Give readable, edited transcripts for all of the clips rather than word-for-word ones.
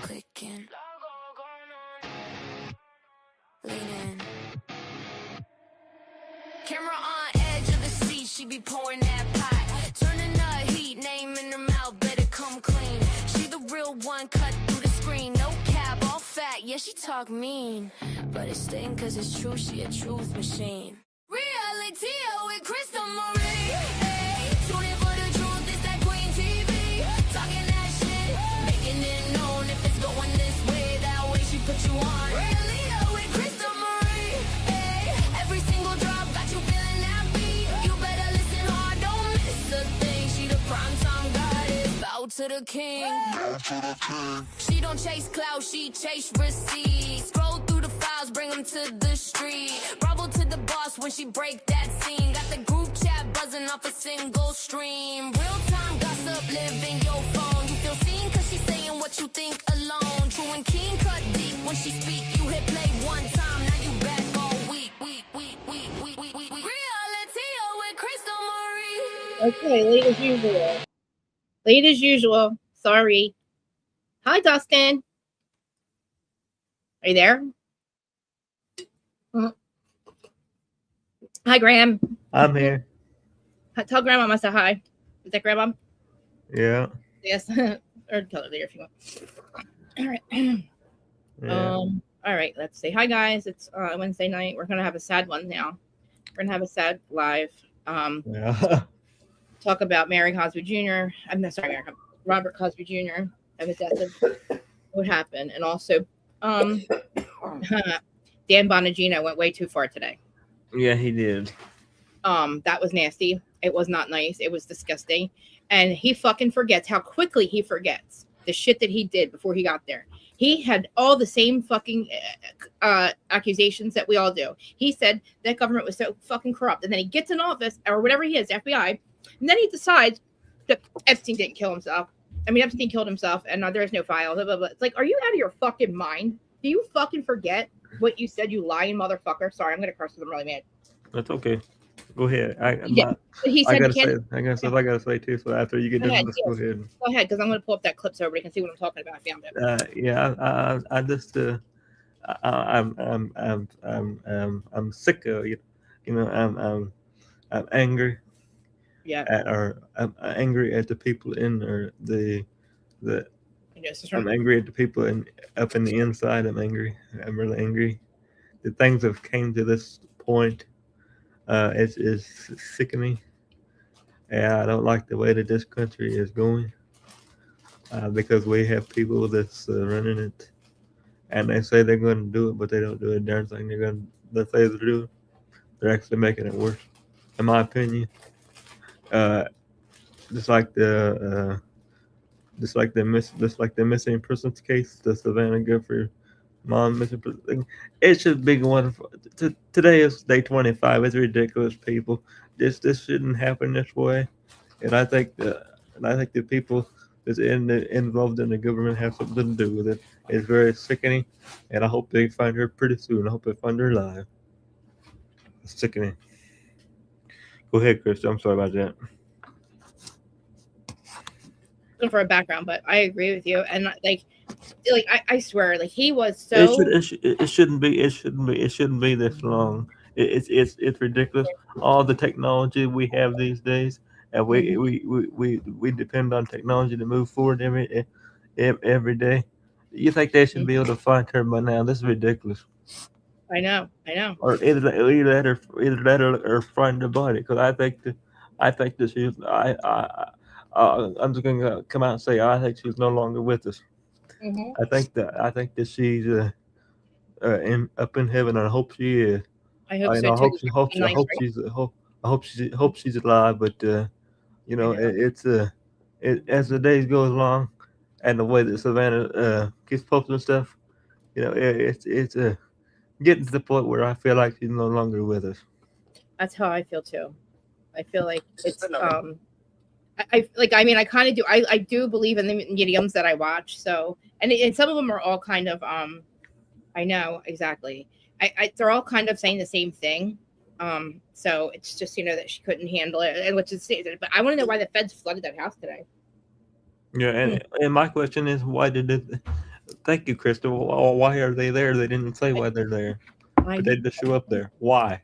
Clicking. Lean in. Camera on edge of the seat, she be pouring that pot. Turning the heat, name in her mouth, better come clean. She the real one, cut through the screen. No cap, all fat, yeah, she talk mean. But it's sting cause it's true, she a truth machine. Reality with Crystal Marie. Hey, tune in for the truth, it's that Queen TV. Talking that shit, making it known. If it's going this way, that way she put you on. Reality with Crystal Marie. Hey, every single drop got you feeling that beat. You better listen hard, don't miss a thing. She the primetime goddess, bow to the king. She don't chase clout, she chase receipts. Scroll through the files, bring them to the street. Bravo to the boss when she break that scene. Got the group chat buzzing off a single stream. Real time gossip, live in your phone. You feel seen cause she's saying what you think alone. True and keen, cut deep when she speak. You hit play one time, now you back all week. Reality with Crystal Marie. Okay, late as usual. Late as usual. Sorry. Hi, Dustin. Are you there? Hi, Graham. I'm here. Tell Grandma I said hi. Is that Grandma? Yeah. Yes. Or tell her later if you want. All right. Yeah. All right. Let's say hi, guys. It's Wednesday night. We're gonna have a sad one now. We're gonna have a sad live. Yeah. Talk about Mary Cosby Jr. I'm not sorry, Robert Cosby Jr. and the death of what happened, and also Dan Bonogino went way too far today. Yeah, he did. That was nasty. It was not nice. It was disgusting. And he fucking forgets how quickly he forgets the shit that he did before he got there. He had all the same fucking accusations that we all do. He said that government was so fucking corrupt. And then he gets in office or whatever he is, FBI. And then he decides that Epstein didn't kill himself. I mean, Epstein killed himself and there is no file. Blah, blah, blah. It's like, are you out of your fucking mind? Do you fucking forget what you said, you lying motherfucker? Sorry, I'm going to curse because I'm really mad. That's okay. Go ahead. He said I gotta say too. So after you get done, let's go ahead. Go ahead, because I'm going to pull up that clip so everybody can see what I'm talking about. I found it. Yeah, I just I'm sick of you know I'm angry. Yeah. I'm angry at the people in the. Yes, I'm angry at the people up in the inside. I'm angry. I'm really angry. The things have came to this point. It's sickening. Yeah, I don't like the way that this country is going because we have people that's running it, and they say they're going to do it, but they don't do a darn thing. They say they do it. They're actually making it worse, in my opinion. Just like the missing persons case, the Savannah Guilford mom missing person. It should be one. Today is day 25. It's ridiculous, people. This shouldn't happen this way. And I think the people that's involved in the government have something to do with it. It's very sickening, and I hope they find her pretty soon. I hope they find her alive. It's sickening. Go ahead, Chris. I'm sorry about that. For a background, but I agree with you, and I swear, like he was so. It shouldn't be this long. It's ridiculous. All the technology we have these days, and we depend on technology to move forward every day. You think they should be able to find her by now? This is ridiculous. I know. Or either that or find the body, because I think that she's I'm just gonna come out and say I think she's no longer with us. Mm-hmm. I think that she's up in heaven, and I hope she is. I hope so too. I hope she's alive, but it's as the days goes along, and the way that Savannah keeps posting stuff, it's getting to the point where I feel like she's no longer with us. That's how I feel too. I feel like it's I kind of do. I do believe in the mediums that I watch. So, and some of them are all kind of, I know exactly. They're all kind of saying the same thing. So it's just, that she couldn't handle it, and which is, but I want to know why the feds flooded that house today. Yeah, and my question is, why did it? Thank you, Crystal. Why are they there? They didn't say why they're there, but they just show up there. Why?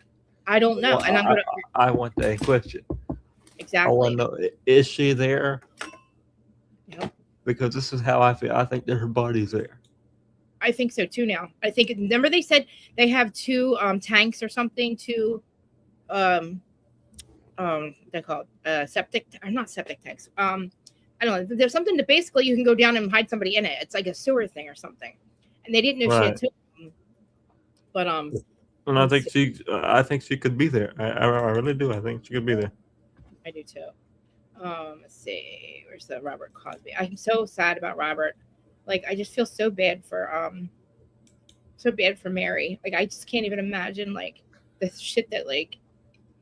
I don't know, and I'm gonna I want that question. I want exactly. to know: is she there? Yep. Because this is how I feel. I think that her body's there. I think so too. Now I think, remember they said they have 2 tanks or something, 2 they're called septic, or not septic tanks. I don't know. There's something that basically you can go down and hide somebody in it. It's like a sewer thing or something, and they didn't know she had Right. 2 of them. But And I think she could be there. I really do. I think she could be there. I do too. Let's see. Where's the Robert Cosby? I'm so sad about Robert. Like, I just feel so bad for Mary. Like, I just can't even imagine, like, the shit that, like,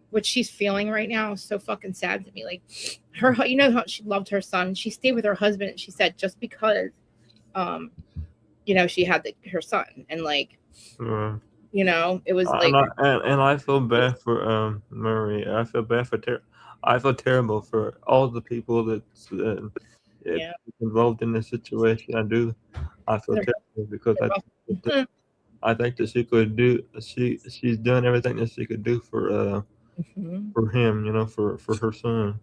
what she's feeling right now is so fucking sad to me. Like, her, how she loved her son. She stayed with her husband, and she said just because, she had her son, and like, it was like, and I feel bad for Murray. I feel bad for I feel terrible for all the people that's involved in this situation. I do. I feel terrible because I think that she could do. She's done everything that she could do for him. For her son,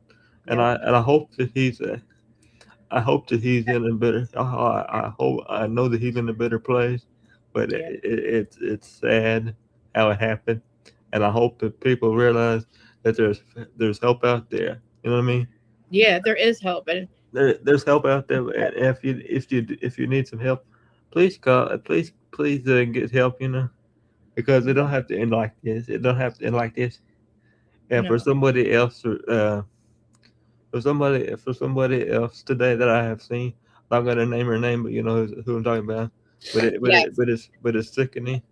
and I hope that he's. I hope that he's in a better. I know that he's in a better place, but it's sad how it happened, and I hope that people realize that there's help out there. You know what I mean? Yeah, there is help, and there's help out there. And if you need some help, please call. Please get help. Because it don't have to end like this. It don't have to end like this. And for somebody else, for somebody else today that I have seen, I'm not gonna name her name, but you know who I'm talking about. But it's sickening.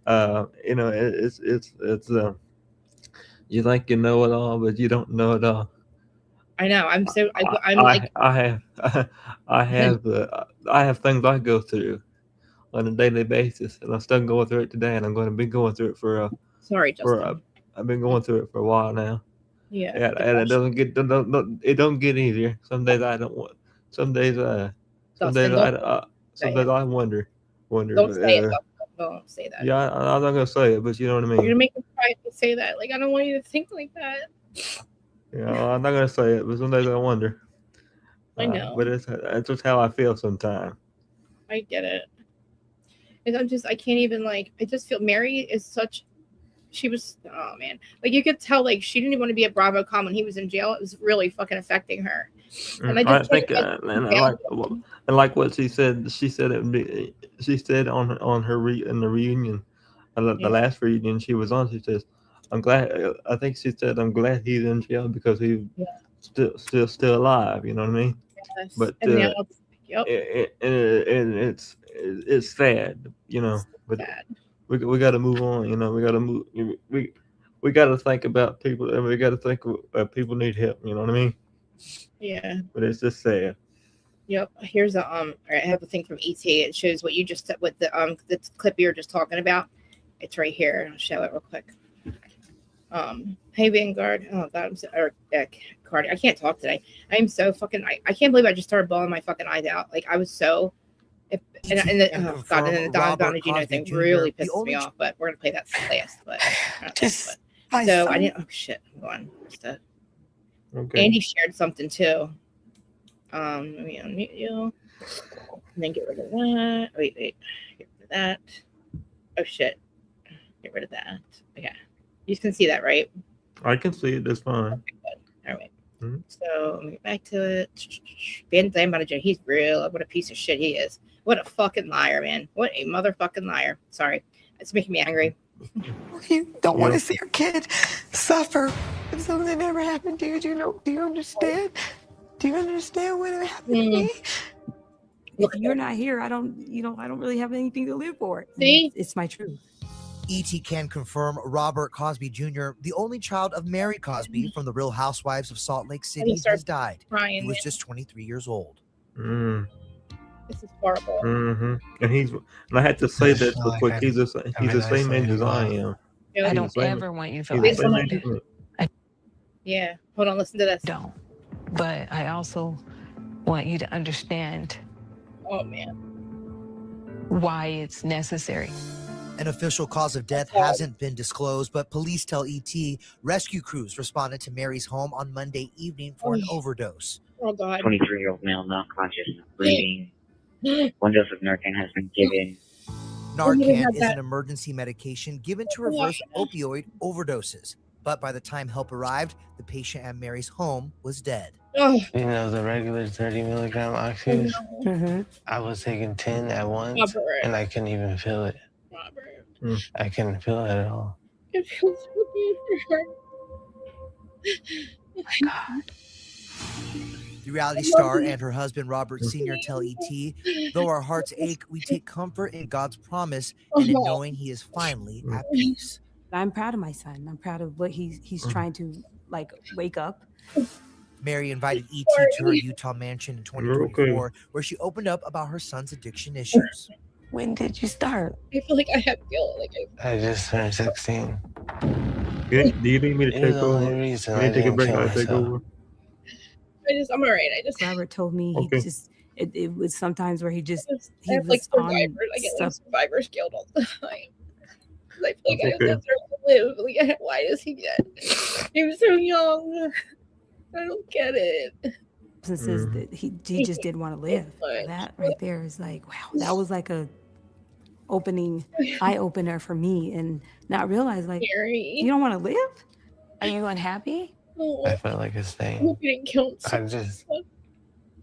It's you think you know it all, but you don't know it all. I know. I'm I have things I go through on a daily basis, and I'm still going through it today, and I'm going to be going through it for sorry, Justin. I've been going through it for a while now. Yeah, and it doesn't get it don't get easier. Some days I don't want. Some days I wonder. Don't say it. Don't say that. Yeah, I'm not gonna say it, but you know what I mean. You're gonna make me try to say that. Like, I don't want you to think like that. Yeah, I'm not gonna say it, but some days I wonder. I know, but it's just how I feel sometimes. I get it. And I can't even, like, I just feel Mary is such. She was, oh man, like, you could tell, like, she didn't even want to be at BravoCon when he was in jail. It was really fucking affecting her. And I think, and like what she said on her in the reunion, the last reunion she was on. She says, "I'm glad." I think she said, "I'm glad he's in jail because he's still alive." You know what I mean? Yes. But and it's sad, But sad. We got to move on. We got to move. We got to think about people, and we got to think people need help. You know what I mean? Yeah. But it's just sad. Yep. Here's I have a thing from ET. It shows what you just said with the clip you were just talking about. It's right here. I'll show it real quick. Hey Vanguard. Oh God, Cardi. I can't talk today. I'm so fucking. I can't believe I just started bawling my fucking eyes out. Like, I was so. And then the Bonogino thing really pisses me off. But we're gonna play that last. But so I didn't. Oh shit. Hold on. Okay. Andy shared something too. Let me unmute you. And then get rid of that. Wait. Get rid of that. Oh shit. Get rid of that. Okay. You can see that, right? I can see it. That's fine. Okay, good. All right. Mm-hmm. So let me get back to it. Manager, he's real. What a piece of shit he is. What a fucking liar, man. What a motherfucking liar. Sorry. It's making me angry. You don't want to see your kid suffer if something ever happened to you. Do you understand? Do you understand what happened to me? If you're not here, I don't really have anything to live for. See? It's my truth. E.T. can confirm Robert Cosby Jr., the only child of Mary Cosby from the Real Housewives of Salt Lake City, has died. He was just 23 years old. This is horrible. And I had to say that real quick. He's the same age as I am. I don't ever want you to feel isolated. Yeah. Hold on, listen to this. Don't. But I also want you to understand why it's necessary. An official cause of death hasn't been disclosed, but police tell ET rescue crews responded to Mary's home on Monday evening for an overdose. Oh, God. 23-year-old male, not conscious, not breathing. One dose of Narcan has been given. Narcan is an emergency medication given to reverse opioid overdoses. But by the time help arrived, the patient at Mary's home was dead. You know, the regular 30 milligram oxys, I was taking 10 at once, and I couldn't even feel it. I couldn't feel it at all. It feels so good for her. Oh my God. The reality star and her husband, Robert Sr., tell ET, though our hearts ache, we take comfort in God's promise and in knowing he is finally at peace. I'm proud of my son. I'm proud of what he's trying to like wake up. Mary invited ET to her Utah mansion in 2024, where she opened up about her son's addiction issues. When did you start? I feel like I have guilt. I just turned 16. Do you need me to take over? You need to take a break. I take over. I'm all right. Robert told me it was sometimes where he was like on survivor's guilt all the time. I feel like I deserve to live. Like, why is he dead? He was so young. I don't get it. Says that he just didn't want to live. That right there is like, wow, that was like a eye opener for me, and not realize like you don't want to live. Are you unhappy? I felt like a stain. I just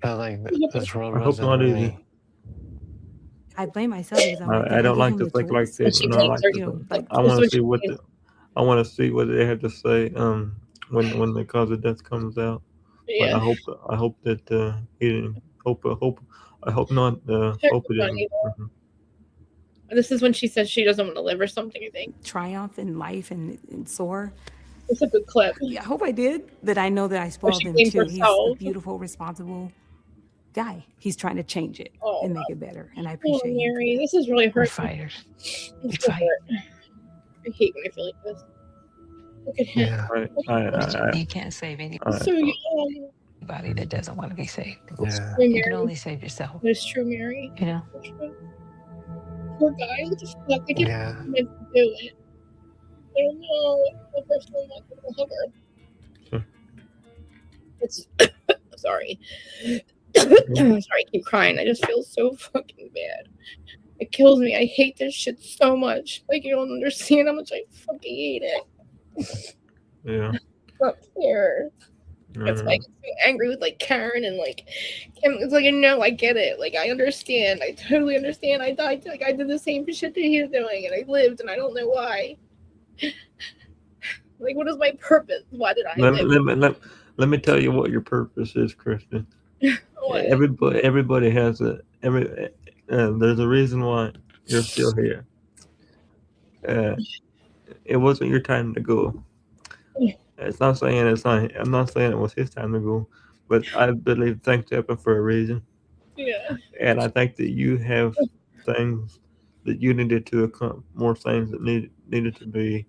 felt like this world wasn't for me. I blame myself because I don't like to think like this. I want to see what they have to say when the cause of death comes out. Yeah. But I hope that he didn't I hope not. Hope it isn't. This is when she says she doesn't want to live or something, I think. Triumph in life and soar. It's a good clip. Yeah, I hope I did. That I know that I spoiled him too. He's a beautiful, responul guy. He's trying to change it and make it better. And I appreciate Mary, this is really hurtful. Fighters. I hate when I feel like this. Look at him. Yeah. You can't save anybody. So young. Anybody that doesn't want to be saved. Yeah. You can only save yourself. It's true, Mary. You know? Poor guy. What the fuck? I can't do it. I don't know. The person I'm not going to hug her. It's sorry. Sorry, I keep crying. I just feel so fucking bad. It kills me. I hate this shit so much. Like, you don't understand how much I fucking hate it. Yeah. It's not fair. It's like I'm angry with like Karen and like Kim. It's like, no, I get it. Like, I understand. I totally understand. I died. Like, I did the same shit that he's doing, and I lived, and I don't know why. Like, what is my purpose? Why did I live? Let me tell you what your purpose is, Kristen. Everybody has a there's a reason why you're still here. It wasn't your time to go. It's not saying I'm not saying it was his time to go, but I believe things happen for a reason. Yeah. And I think that you have things that you needed to accomplish, more things that needed to be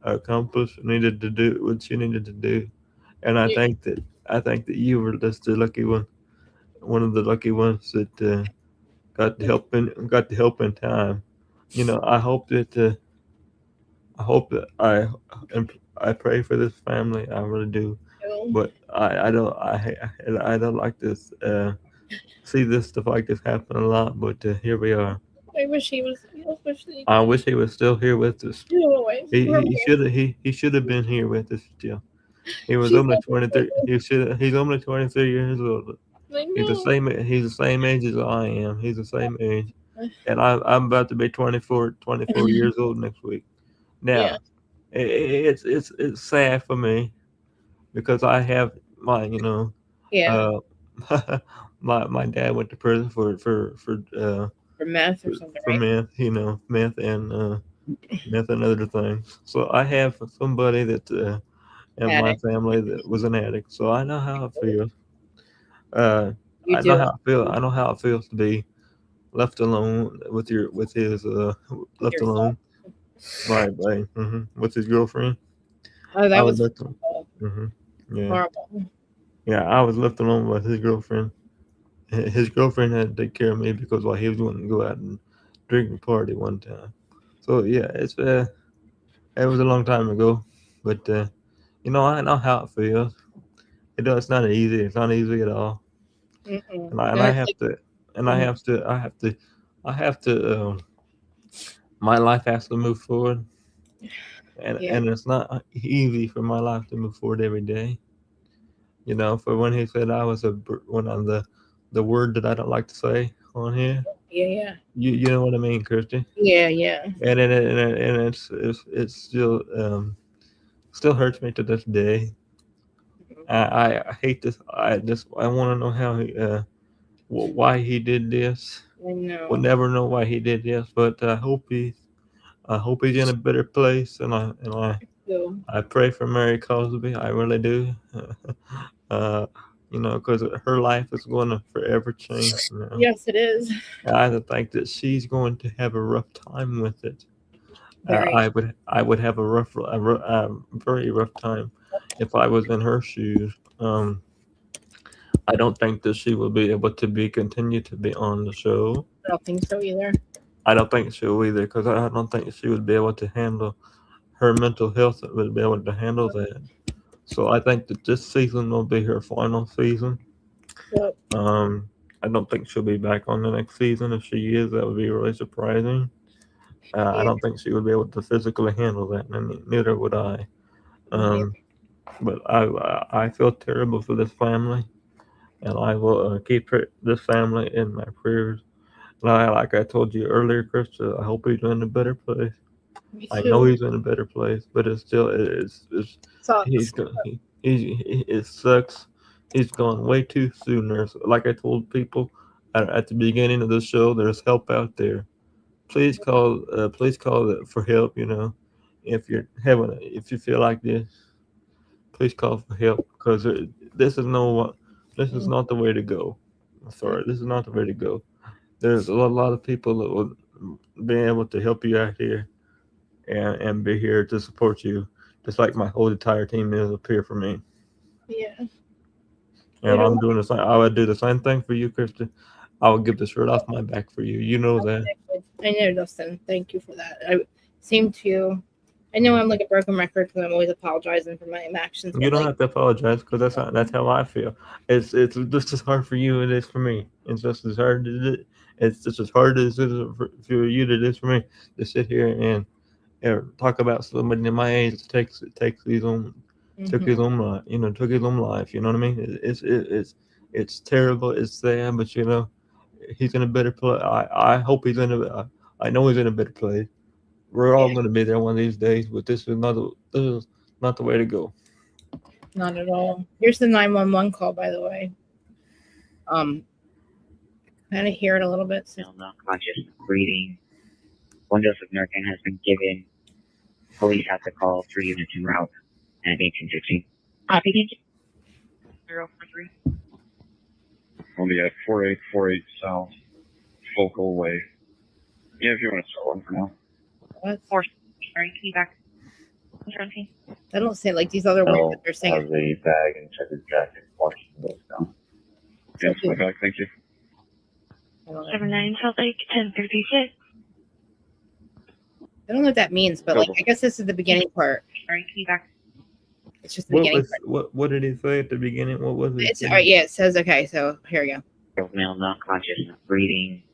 accomplished, needed to do what you needed to do. And I think that you were just the lucky one of the lucky ones that got the help in time. You know, I hope that I pray for this family. I really do, but I don't like this. See this stuff like this happen a lot, but here we are. I wish he was. I wish he was still here with us. He should have been here with us still. He was only 23. He's only 23 years old. He's the same age as I am. He's the same age, and I'm about to be 24 years old next week. Now, it's sad for me because I have my my dad went to prison for meth or something. For meth, meth and other things. So I have somebody that in my family that was an addict. So I know how it feels. I know how it feels to be left alone with his left alone. Right. With his girlfriend. Oh, that was Yeah. horrible. Yeah, I was left alone with his girlfriend. His girlfriend had to take care of me because he was going to go out and drink and party one time. So yeah, it was a long time ago, but I know how it feels. It's not easy. It's not easy at all. And I have to, I have to. My life has to move forward, and it's not easy for my life to move forward every day. For when he said I was one of the word that I don't like to say on here. Yeah. You know what I mean, Christy? Yeah. And it's still hurts me to this day. I hate this. I want to know how why he did this. I know. We'll never know why he did this, but I hope he's in a better place, and I pray for Mary Cosby. I really do. Because her life is going to forever change. Yes, it is. I think that she's going to have a rough time with it. I would have a very rough time if I was in her shoes. I don't think that she will be able to continue to be on the show. I don't think so either. I don't think she will either, because I don't think she would be able to handle her mental health. Would be able to handle that. So I think that this season will be her final season. Yep. I don't think she'll be back on the next season. If she is, that would be really surprising. I don't think she would be able to physically handle that, and neither would I. But I feel terrible for this family, and I will keep this family in my prayers. Like I told you earlier, Krista, I hope he's in a better place. I know he's in a better place, but it sucks. It sucks. He's gone way too soon. Like I told people at the beginning of the show, there's help out there. Please call for help. If you feel like this, please call for help, because this is not the way to go. Sorry, this is not the way to go. There's a lot of people that will be able to help you out here and be here to support you, just like my whole entire team is up here for me. Yeah. And I'm doing the same. I would do the same thing for you, Kristen. I would give the shirt off my back for you. You know that. I know, Dustin. Thank you for that. Same to you. I know I'm like a broken record because I'm always apologizing for my actions. You don't have to apologize, because that's how I feel. It's just as hard for you as it is for me. It's just as hard as it is for you that it is for me to sit here and talk about somebody in my age that took his own life. Took his own life. You know what I mean? It's terrible. It's sad, but he's in a better place. I hope he's I know he's in a better place. We're all going to be there one of these days, but this is not the way to go. Not at all. Here's the 911 call, by the way. Kind of hear it a little bit. Still not conscious, breathing. One dose of Narcan has been given. Police have to call 3 units en route at 1816. Copy. 043. We'll be at 4848 South Focal Way. Yeah, if you want to start one for now. What? Sorry, can you back? 17. I don't say like these other words that they're saying. Have a bag and check his jacket. Watch the doors down. Yes, my bag. Thank you. 79 South Lake 1036. I don't know what that means, but I guess this is the beginning part. Sorry, can you back? It's just the beginning part. What did he say at the beginning? What was it? It says, okay, so here we go. Male not conscious, not breathing.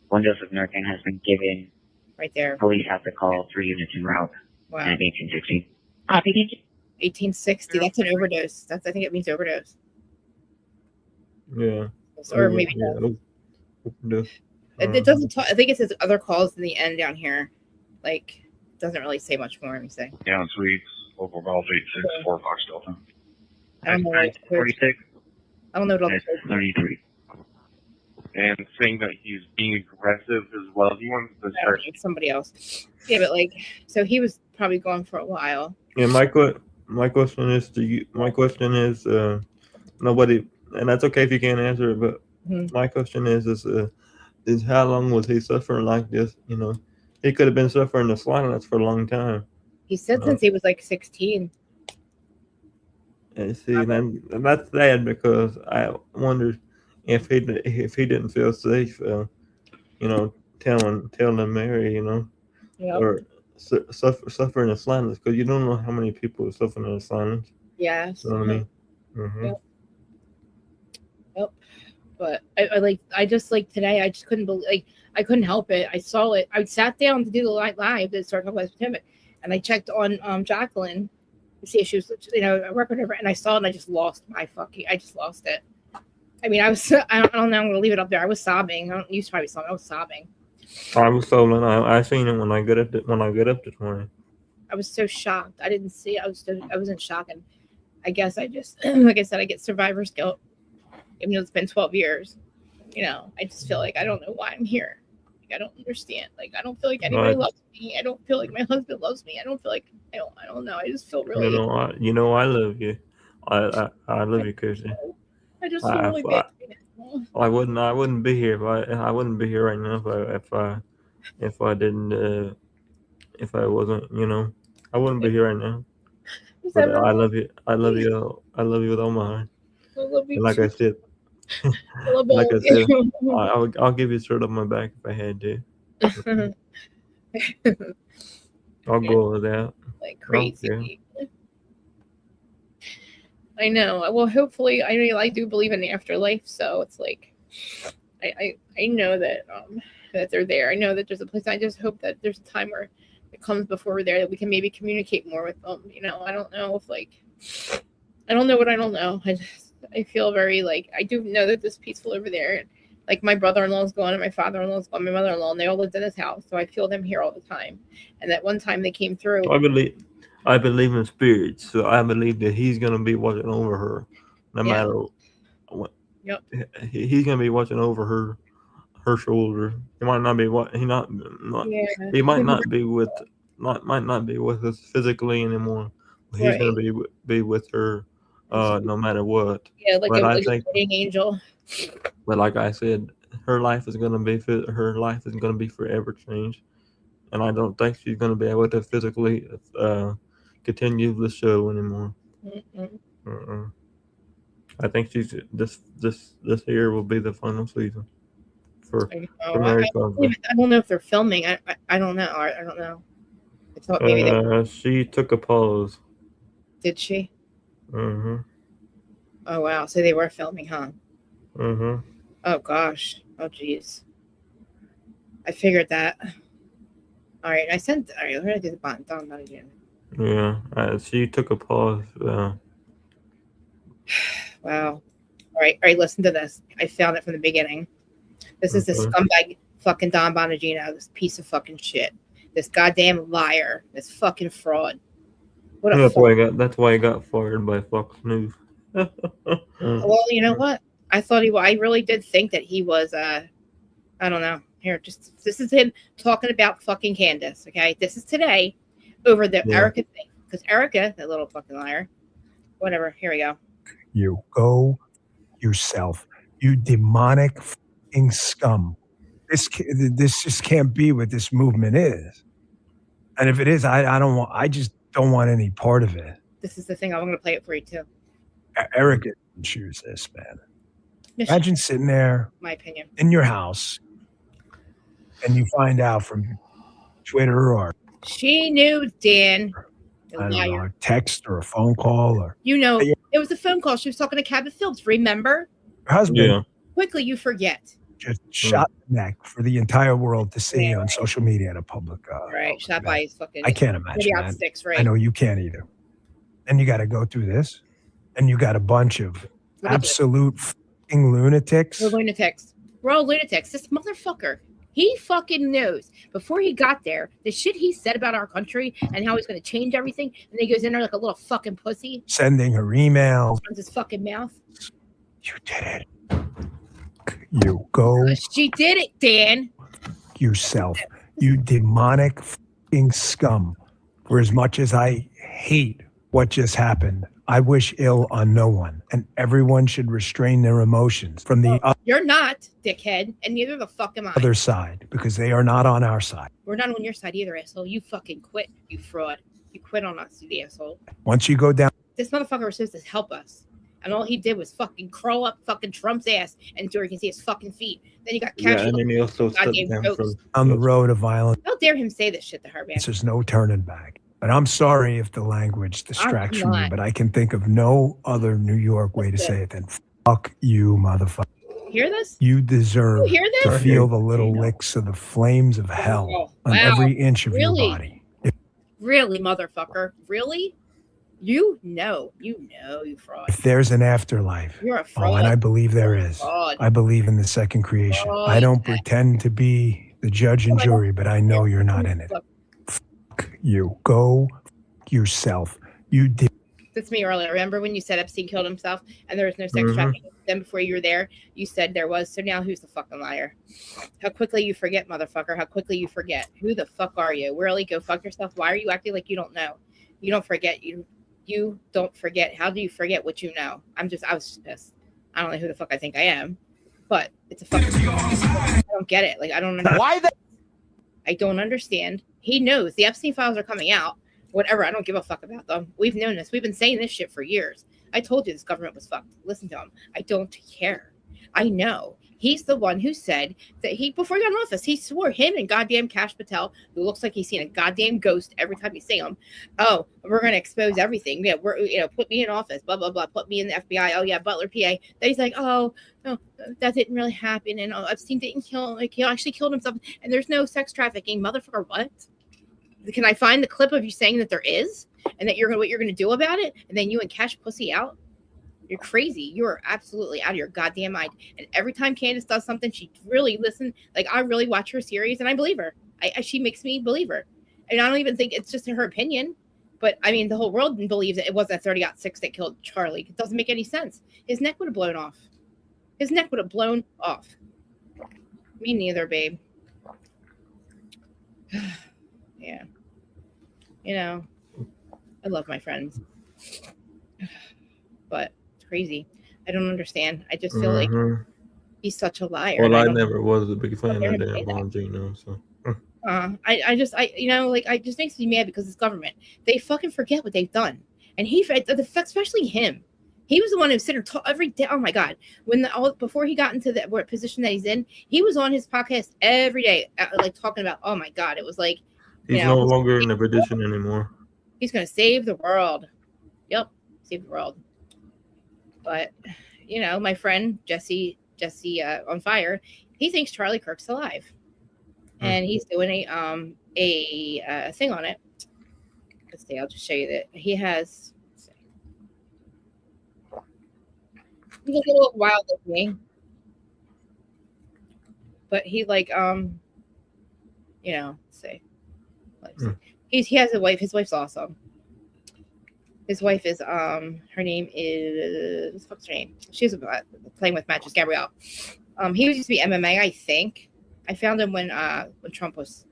One dose of Narcan has been given. Right there. Police have to call 3 units en route at 1860. Copy. 1860. That's an overdose. I think it means overdose. Yeah. Or maybe no. It doesn't talk. I think it says other calls in the end down here. Like, it doesn't really say much more. Let me say. Yeah, Suites, local golf 864 Fox Delta. I don't know. 46. I don't know what all this 33. And saying that he's being aggressive as well. He wants to start somebody else. Yeah, but so he was probably gone for a while. Yeah, my question is to you. My question is, nobody, and that's okay if you can't answer it. But my question is how long was he suffering like this? He could have been suffering the silence for a long time. He said since he was like 16. And see, and that's sad because I wonder if he didn't feel safe, telling Mary, Yep. or suffering in silence, because you don't know how many people are suffering in silence. Yes. You know what I mean? Mm-hmm. Yep. But I just like today, I just couldn't believe, I couldn't help it. I saw it. I sat down to do the live to start talking about September, and I checked on Jacqueline to see if she was, a record of her, and I saw it, and I just lost it. I mean, I don't know. I'm gonna leave it up there. I was sobbing. You probably saw me. I was sobbing. I was sobbing. I seen it when I got up this morning. I was so shocked. I didn't see it. I was in shock, and I guess I just, like I said, I get survivor's guilt. Even though it's been 12 years, I just feel like I don't know why I'm here. Like, I don't understand. Like, I don't feel like anybody loves me. I don't feel like my husband loves me. I don't feel like I don't know. I just feel really. I love you. I love you, Kirsty. I just feel really bad. I wouldn't be here. I wouldn't be here right now if I didn't. If I wasn't, I wouldn't be here right now. But I love you. I love you. I love you with all my heart. I love you. And like too. I said. Like I said, I'll give you a shirt on my back if I had to. I'll go over that. Like crazy. I know. Well, hopefully, I do believe in the afterlife, so it's like, I know that that they're there. I know that there's a place. I just hope that there's a time where it comes before we're there that we can maybe communicate more with them. I don't know if I don't know what I don't know. I feel very I do know that it's peaceful over there. And, my brother-in-law is gone, and my father-in-law is gone, my mother-in-law, and they all lived in this house. So I feel them here all the time. And that one time they came through. I believe in spirits, so I believe that he's gonna be watching over her, no matter what. Yep. He's gonna be watching over her shoulder. He might not be He might not be with us physically anymore. But he's gonna be with her. No matter what. Yeah, like a guardian angel. But like I said, her life is gonna be forever changed, and I don't think she's gonna be able to physically continue the show anymore. I think she's this year will be the final season for Mary Cosby. I don't know if they're filming. I don't know. I don't know. I thought maybe she took a pause. Did she? Mm-hmm. Oh wow! So they were filming, huh? Mm-hmm. Oh gosh! Oh geez! I figured that. All right, we're gonna do the bond again. Yeah, she took a pause. Wow! All right. Listen to this. I found it from the beginning. This is the scumbag fucking Don Bonogino. This piece of fucking shit. This goddamn liar. This fucking fraud. That's why he got fired by Fox News. Well, you know what? I really did think that he was I don't know. Here, this is him talking about fucking Candice, okay? This is today over the Erica thing. Because Erica, that little fucking liar. Whatever. Here we go. You go yourself. You demonic fucking scum. This just can't be what this movement is. And if it is, I just don't want any part of it. This is the thing. I'm going to play it for you too. Erica didn't choose this, man. Imagine sitting there, my opinion, in your house, and you find out from Twitter or she knew, Dan. I don't know, a text or a phone call or it was a phone call. She was talking to Cabot Phillips. Remember? Her husband. Quickly, you forget. Just shot the neck for the entire world to see on social media in a public. Shot by his fucking. I can't imagine that. Sticks, right? I know you can't either. And you got to go through this, and you got a bunch of absolute fucking lunatics. We're lunatics. We're all lunatics. This motherfucker. He fucking knows before he got there the shit he said about our country and how he's going to change everything. And then he goes in there like a little fucking pussy. Sending her emails. Runs his fucking mouth. You did it. You go. She did it, Dan. Yourself. You demonic fucking scum. For as much as I hate what just happened, I wish ill on no one, and everyone should restrain their emotions from the You're not, dickhead, and neither the fuck am I. other side, because they are not on our side. We're not on your side either, asshole. You fucking quit, you fraud. You quit on us, you asshole. Once you go down, this motherfucker was supposed to help us. And all he did was fucking crawl up fucking Trump's ass until you can see his fucking feet. Then you got Yeah, Cash. and then he also stepped down on the road of violence, How dare him say this shit to her, man? there's no turning back. But I'm sorry if the language distracts from you, but I can think of no other New York way to say it than fuck you, motherfucker. Hear this? You deserve You hear to this? feel the little licks of the flames of hell on every inch of your body. Really, motherfucker? Really? You know, you fraud. If there's an afterlife, You're a fraud. and I believe there is. Fraud. I believe in the second creation. I don't pretend to be the judge and jury, but I know you're not in it. Fuck you. Go yourself. You did. That's me earlier. Remember when you said Epstein killed himself and there was no sex trafficking? Then before you were there, you said there was. So now who's the fucking liar? How quickly you forget, motherfucker. How quickly you forget. Who the fuck are you? Really? Go fuck yourself. Why are you acting like you don't know? You don't forget. You don't forget. How do you forget what you know? I was just pissed. I don't know who the fuck I think I am, but it's a fucking. I don't get it. Like, I don't understand. Why I don't understand. He knows the Epstein files are coming out. Whatever. I don't give a fuck about them. We've known this. We've been saying this shit for years. I told you this government was fucked. Listen to him. I don't care. I know. He's the one who said that before he got in office, he swore him and goddamn Kash Patel, who looks like he's seen a goddamn ghost every time you see him. Oh, we're going to expose everything. Yeah, put me in office, blah, blah, blah. Put me in the FBI. Oh, yeah, Butler, PA. Then he's like, oh, no, that didn't really happen. And Epstein didn't kill him. Like, he actually killed himself. And there's no sex trafficking. Motherfucker, what? Can I find the clip of you saying that there is? And that what you're going to do about it? And then you and Cash pussy out? You're crazy. You're absolutely out of your goddamn mind. And every time Candice does something, she really listens. Like, I really watch her series and I believe her. She makes me believe her. And I don't even think it's just her opinion. But I mean, the whole world believes that it wasn't a 30-06 that killed Charlie. It doesn't make any sense. His neck would have blown off. His neck would have blown off. Me neither, babe. Yeah. You know, I love my friends. But crazy. I don't understand. I just feel like he's such a liar. Well, I never was a big fan of that Bonogino, so. I just makes me mad because it's government. They fucking forget what they've done. And especially him. He was the one who said every day. Oh my God. Before he got into the position that he's in, he was on his podcast every day, like talking about, oh my God. It was like, he's no longer in the position anymore. He's going to save the world. Yep. Save the world. But, my friend Jesse on Fire, he thinks Charlie Kirk's alive, and he's doing a thing on it. Let's see. I'll just show you that he has. He's a little wild like me, but he let's see. He has a wife. His wife's awesome. His wife is her name is what's her name? She's playing with matches, Gabrielle. He used to be MMA, I think. I found him when Trump was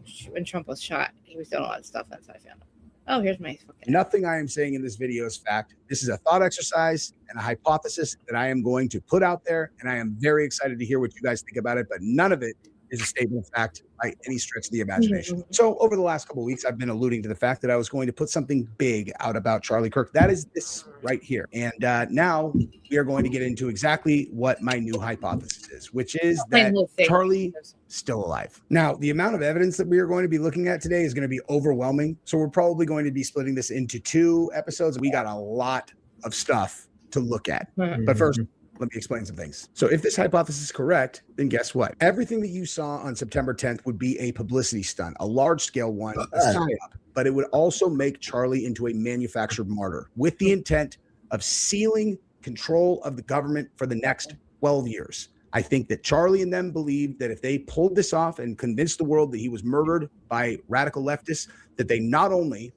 shot. He was doing a lot of stuff. That's how I found him. Oh, here's my fucking. Nothing I am saying in this video is fact. This is a thought exercise and a hypothesis that I am going to put out there, and I am very excited to hear what you guys think about it, but none of it is a statement of fact by any stretch of the imagination. So over the last couple of weeks, I've been alluding to the fact that I was going to put something big out about Charlie Kirk. That is this right here. And now we are going to get into exactly what my new hypothesis is, which is that Charlie is still alive. Now, the amount of evidence that we are going to be looking at today is going to be overwhelming. So we're probably going to be splitting this into 2 episodes. We got a lot of stuff to look at. But first, let me explain some things. So if this hypothesis is correct, then guess what? Everything that you saw on September 10th would be a publicity stunt, a large-scale one, a psyop, but it would also make Charlie into a manufactured martyr with the intent of sealing control of the government for the next 12 years. I think that Charlie and them believed that if they pulled this off and convinced the world that he was murdered by radical leftists, that they not only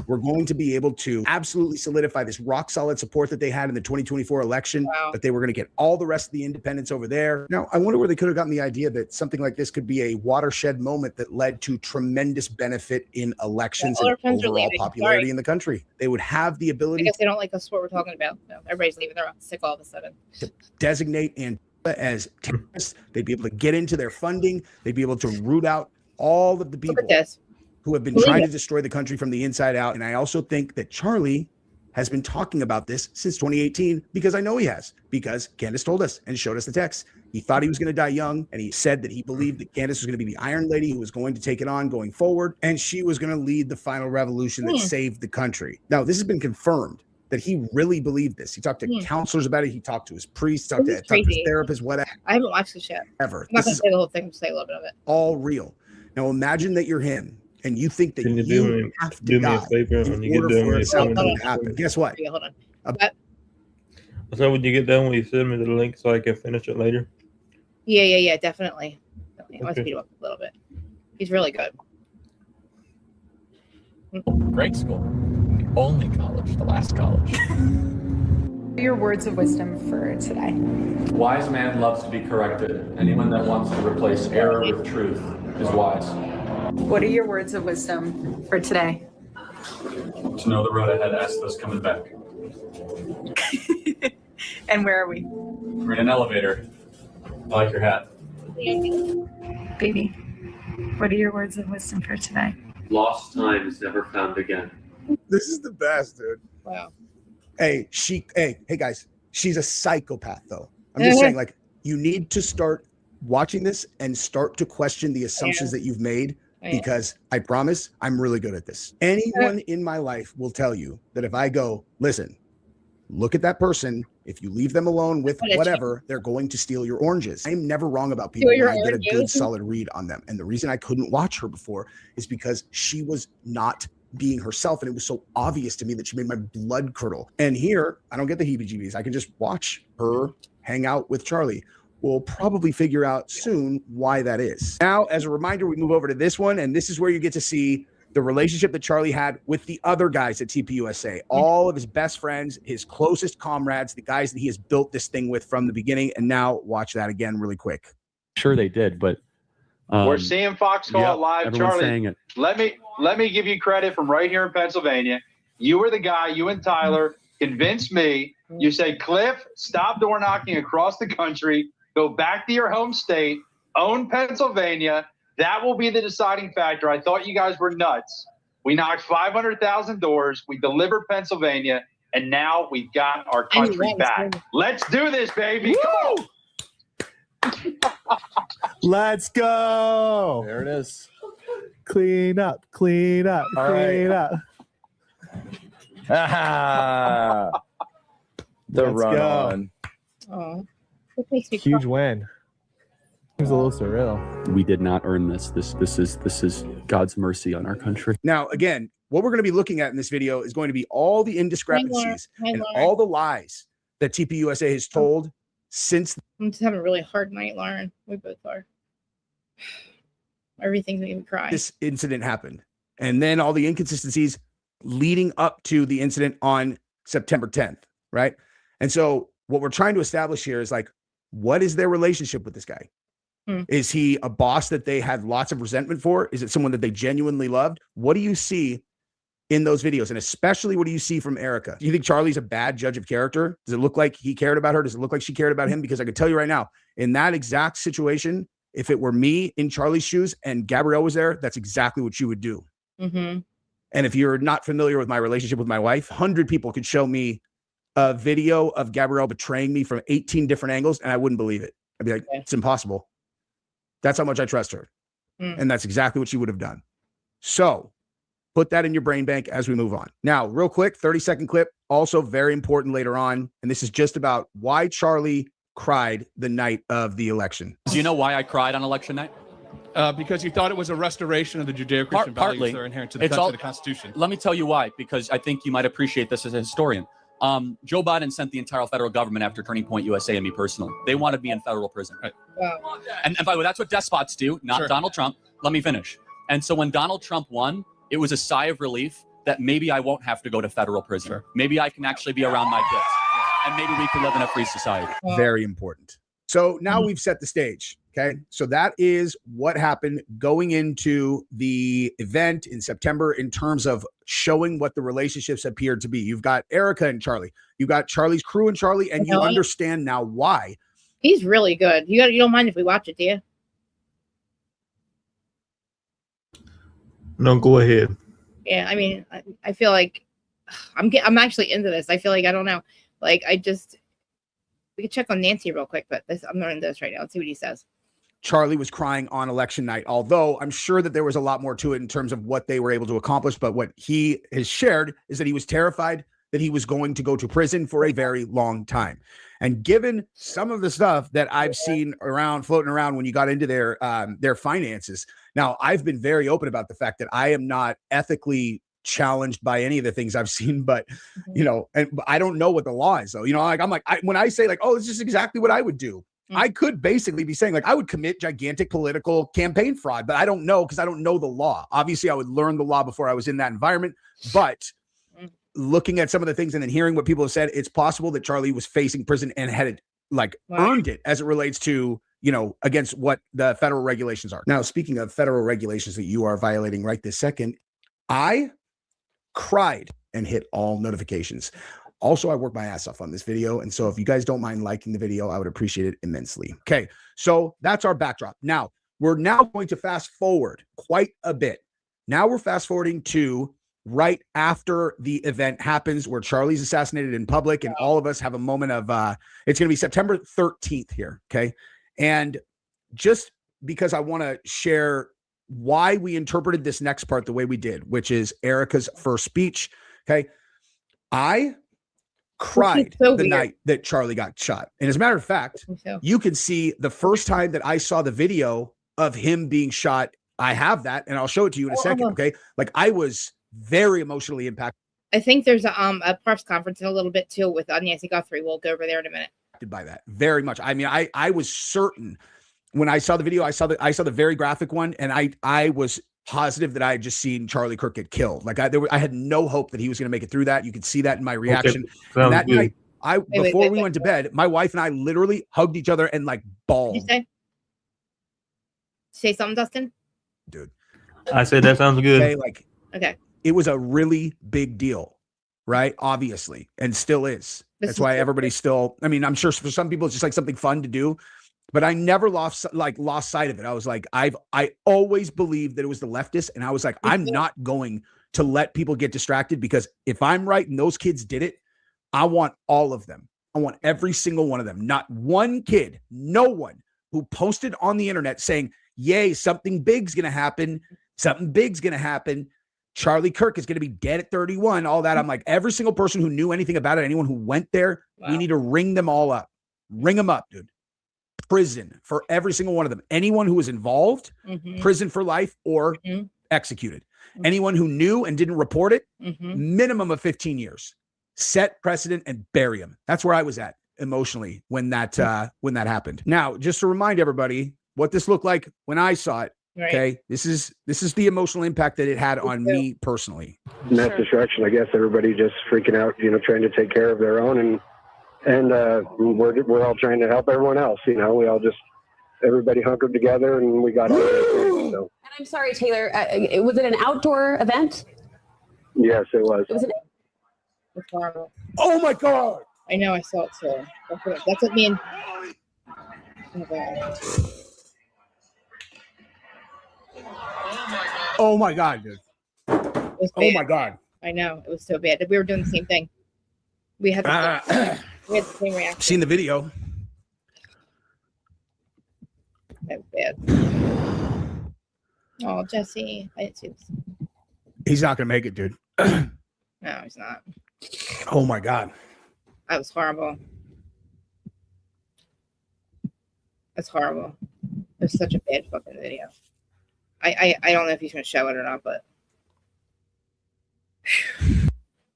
were going to be able to absolutely solidify this rock solid support that they had in the 2024 election, that they were going to get all the rest of the independents over there. Now, I wonder where they could have gotten the idea that something like this could be a watershed moment that led to tremendous benefit in elections and overall popularity in the country. They would have the I ability guess they don't like us what we're talking about. No, everybody's leaving. They're sick all of a sudden. to designate Antifa as terrorists. They'd be able to get into their funding. They'd be able to root out all of the people who have been trying to destroy the country from the inside out. And I also think that Charlie has been talking about this since 2018 because I know he has, because Candice told us and showed us the text. He thought he was going to die young, and he said that he believed that Candice was going to be the Iron Lady who was going to take it on going forward, and she was going to lead the final revolution that saved the country. Now, this has been confirmed that he really believed this. He talked to counselors about it. He talked to his priest, talked to his therapist, whatever. I haven't watched this yet. Ever. I'm not going to say the whole thing, say a little bit of it. All real. Now, imagine that you're him, and you think that Can you you have to do me a die favor when you in get order done for with it to your happen. Guess what? Yeah, hold on. So when you get done, will you send me the link so I can finish it later? Yeah, definitely. I want to Okay. speed him up a little bit. He's really good. Great school. The only college, the last college. Your words of wisdom for today. Wise man loves to be corrected. Anyone that wants to replace error with truth is wise. What are your words of wisdom for today? To know the road ahead, ask those coming back. And where are we? We're in an elevator. I like your hat. Baby, what are your words of wisdom for today? Lost time is never found again. This is the best, dude. Wow. Hey, hey guys, she's a psychopath though. I'm just saying, like, you need to start watching this and start to question the assumptions that you've made, because I promise I'm really good at this. Anyone in my life will tell you that if I go, listen, look at that person, if you leave them alone with whatever, they're going to steal your oranges. I'm never wrong about people when I get a good solid read on them. And the reason I couldn't watch her before is because she was not being herself, and it was so obvious to me that she made my blood curdle. And here, I don't get the heebie-jeebies. I can just watch her hang out with Charlie. We'll probably figure out soon why that is. Now, as a reminder, we move over to this one, and this is where you get to see the relationship that Charlie had with the other guys at TPUSA, all of his best friends, his closest comrades, the guys that he has built this thing with from the beginning. And now watch that again really quick. Sure they did, but we're seeing Foxcall live. everyone's Charlie, saying it. let me give you credit from right here in Pennsylvania. You were the guy, you and Tyler convinced me. You say, Cliff, stop door knocking across the country, go back to your home state, own Pennsylvania. That will be the deciding factor. I thought you guys were nuts. We knocked 500,000 doors. We delivered Pennsylvania, and now we've got our country back. Let's do this, baby. Come on. Let's go. There it is. Clean up, clean up, All clean right. up. Ah, the Let's run go. on. Oh, it makes me Huge win. Seems a little surreal. We did not earn this. This is God's mercy on our country. Now, again, what we're going to be looking at in this video is going to be all the indiscrepancies and all the lies that TPUSA has told since. I'm just having a really hard night, Lauren. We both are. Everything's making me cry. This incident happened, and then all the inconsistencies leading up to the incident on September 10th, right? And so what we're trying to establish here is, like, what is their relationship with this guy? Is he a boss that they had lots of resentment for? Is it someone that they genuinely loved? What do you see in those videos? And especially, what do you see from Erica? Do you think Charlie's a bad judge of character? Does it look like he cared about her? Does it look like she cared about him? Because I can tell you right now, in that exact situation, if it were me in Charlie's shoes and Gabrielle was there, that's exactly what you would do. Mm-hmm. And if you're not familiar with my relationship with my wife, 100 people could show me a video of Gabrielle betraying me from 18 different angles, and I wouldn't believe it. I'd be like, it's impossible. That's how much I trust her. And that's exactly what she would have done. So put that in your brain bank as we move on. Now, real quick, 30-second clip, also very important later on. And this is just about why Charlie cried the night of the election. Do you know why I cried on election night? Because you thought it was a restoration of the Judeo-Christian values that are inherent to the country, the Constitution. Let me tell you why, because I think you might appreciate this as a historian. Joe Biden sent the entire federal government after Turning Point USA and me personally. They wanted me in federal prison. Right. Wow. And by the way, that's what despots do, not Sure. Donald Trump. Let me finish. And so when Donald Trump won, it was a sigh of relief that maybe I won't have to go to federal prison. Maybe I can actually be around my kids, and maybe we can live in a free society. Very important. So now we've set the stage. Okay. So that is what happened going into the event in September in terms of showing what the relationships appeared to be. You've got Erica and Charlie. You've got Charlie's crew and Charlie, and you understand now why. He's really good. You don't mind if we watch it, do you? No, go ahead. Yeah, I mean, I feel like I'm actually into this. I feel like I don't know. Like we could check on Nancy real quick, but I'm not into this right now. Let's see what he says. Charlie was crying on election night, although I'm sure that there was a lot more to it in terms of what they were able to accomplish. But what he has shared is that he was terrified that he was going to go to prison for a very long time. And given some of the stuff that I've seen floating around when you got into their finances, now I've been very open about the fact that I am not ethically challenged by any of the things I've seen, but and I don't know what the law is though. When I say oh, it's just exactly what I would do. I could basically be saying I would commit gigantic political campaign fraud, but I don't know because I don't know the law. Obviously, I would learn the law before I was in that environment. But looking at some of the things and then hearing what people have said, it's possible that Charlie was facing prison and had earned it as it relates to, against what the federal regulations are. Now, speaking of federal regulations that you are violating right this second, I cried and hit all notifications. Also, I worked my ass off on this video. And so if you guys don't mind liking the video, I would appreciate it immensely. Okay, so that's our backdrop. Now, we're going to fast forward quite a bit. Now we're fast forwarding to right after the event happens where Charlie's assassinated in public and all of us have a moment of, it's going to be September 13th here, okay? And just because I want to share why we interpreted this next part the way we did, which is Erica's first speech, okay? I cried the night that Charlie got shot. And as a matter of fact, you can see the first time that I saw the video of him being shot. I have that, and I'll show it to you in a second, okay? I was very emotionally impacted. I think there's a press conference in a little bit too with Nancy Guthrie. We'll go over there in a minute. By that very much. I mean, I was certain when I saw the video, I saw the very graphic one, and I was positive that I had just seen Charlie Kirk get killed. I had no hope that he was going to make it through that. You could see that in my reaction. Okay. And that night, before we went to bed, my wife and I literally hugged each other and bawled. Did you say something, Dustin? Dude, I said that sounds good. Okay. It was a really big deal, right? Obviously, and still is. That's why everybody's still. I mean, I'm sure for some people it's just something fun to do. But I never lost sight of it. I was I always believed that it was the leftists. And I was I'm not going to let people get distracted, because if I'm right and those kids did it, I want all of them. I want every single one of them. Not one kid, no one who posted on the internet saying, yay, something big's going to happen. Something big's going to happen. Charlie Kirk is going to be dead at 31, all that. I'm every single person who knew anything about it, anyone who went there, we need to ring them all up. Ring them up, dude. Prison for every single one of them. Anyone who was involved, prison for life or executed. Anyone who knew and didn't report it, minimum of 15 years. Set precedent and bury him. That's where I was at emotionally when that happened. Now, just to remind everybody what this looked like when I saw it. Right. Okay, this is the emotional impact that it had on me personally. Mass destruction. I guess everybody just freaking out, trying to take care of their own, and we're all trying to help everyone else. We all just, everybody hunkered together and we got all this. So. And I'm sorry, Taylor. Was it an outdoor event? Yes, it was. It was It's horrible. Oh my God! I know, I saw it too. That's what me and. Oh God. Oh my God, dude. Oh my God. I know, it was so bad. We were doing the same thing. We had the same reaction. Seen the video. That was bad. Oh, Jesse, I didn't see this. He's not gonna make it, dude. No, he's not. Oh my God. That was horrible. That's horrible. It was such a bad fucking video. I don't know if he's going to show it or not, but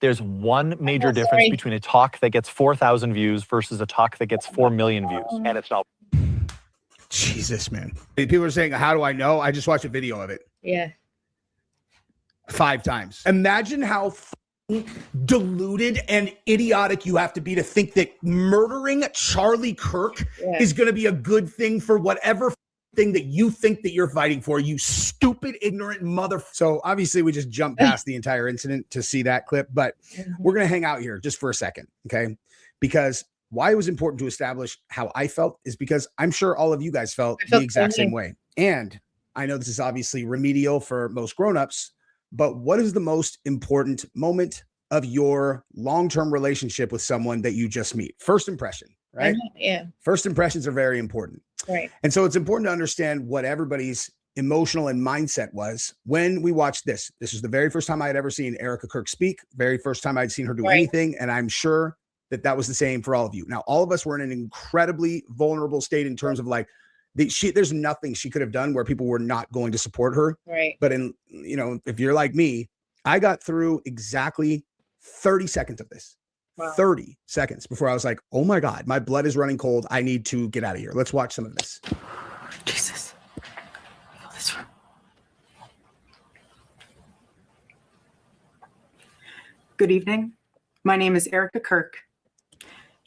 there's one major difference between a talk that gets 4,000 views versus a talk that gets 4 million views, and it's not. Jesus, man. People are saying, how do I know? I just watched a video of it. Yeah. 5 times. Imagine how deluded and idiotic you have to be to think that murdering Charlie Kirk is going to be a good thing for whatever thing that you think that you're fighting for, you stupid, ignorant mother. So obviously we just jumped past the entire incident to see that clip, but we're going to hang out here just for a second, okay? Because why it was important to establish how I felt is because I'm sure all of you guys felt the exact same way. And I know this is obviously remedial for most grownups, but what is the most important moment of your long-term relationship with someone that you just meet? First impression, right? Yeah. First impressions are very important. Right. And so it's important to understand what everybody's emotional and mindset was when we watched this. This was the very first time I had ever seen Erica Kirk speak, very first time I'd seen her do anything. And I'm sure that that was the same for all of you. Now, all of us were in an incredibly vulnerable state in terms of like, there's nothing she could have done where people were not going to support her. Right. But if you're like me, I got through exactly 30 seconds of this. Wow. 30 seconds before I was like, oh my God, my blood is running cold. I need to get out of here. Let's watch some of this. Jesus. Feel this one. Good evening. My name is Erica Kirk.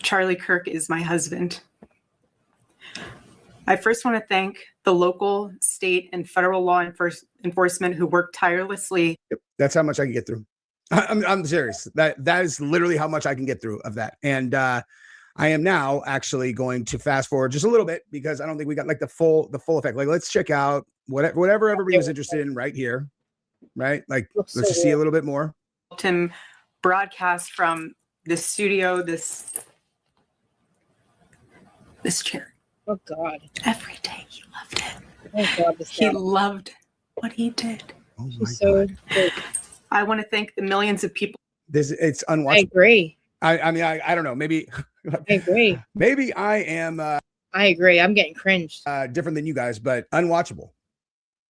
Charlie Kirk is my husband. I first want to thank the local, state, and federal law enforcement who worked tirelessly. Yep, that's how much I can get through. I'm serious. That is literally how much I can get through of that. And I am now actually going to fast forward just a little bit because I don't think we got like the full effect. Like, let's check out whatever everybody was interested in right here, right? Like, let's just see a little bit more. Him broadcast from the studio, this chair. Oh God! Every day he loved it. Oh God! He loved what he did. Oh She's so good. I want to thank the millions of people. It's unwatchable. I agree. I mean, I don't know. Maybe I agree. Maybe I am. I agree. I'm getting cringed. Different than you guys, but unwatchable.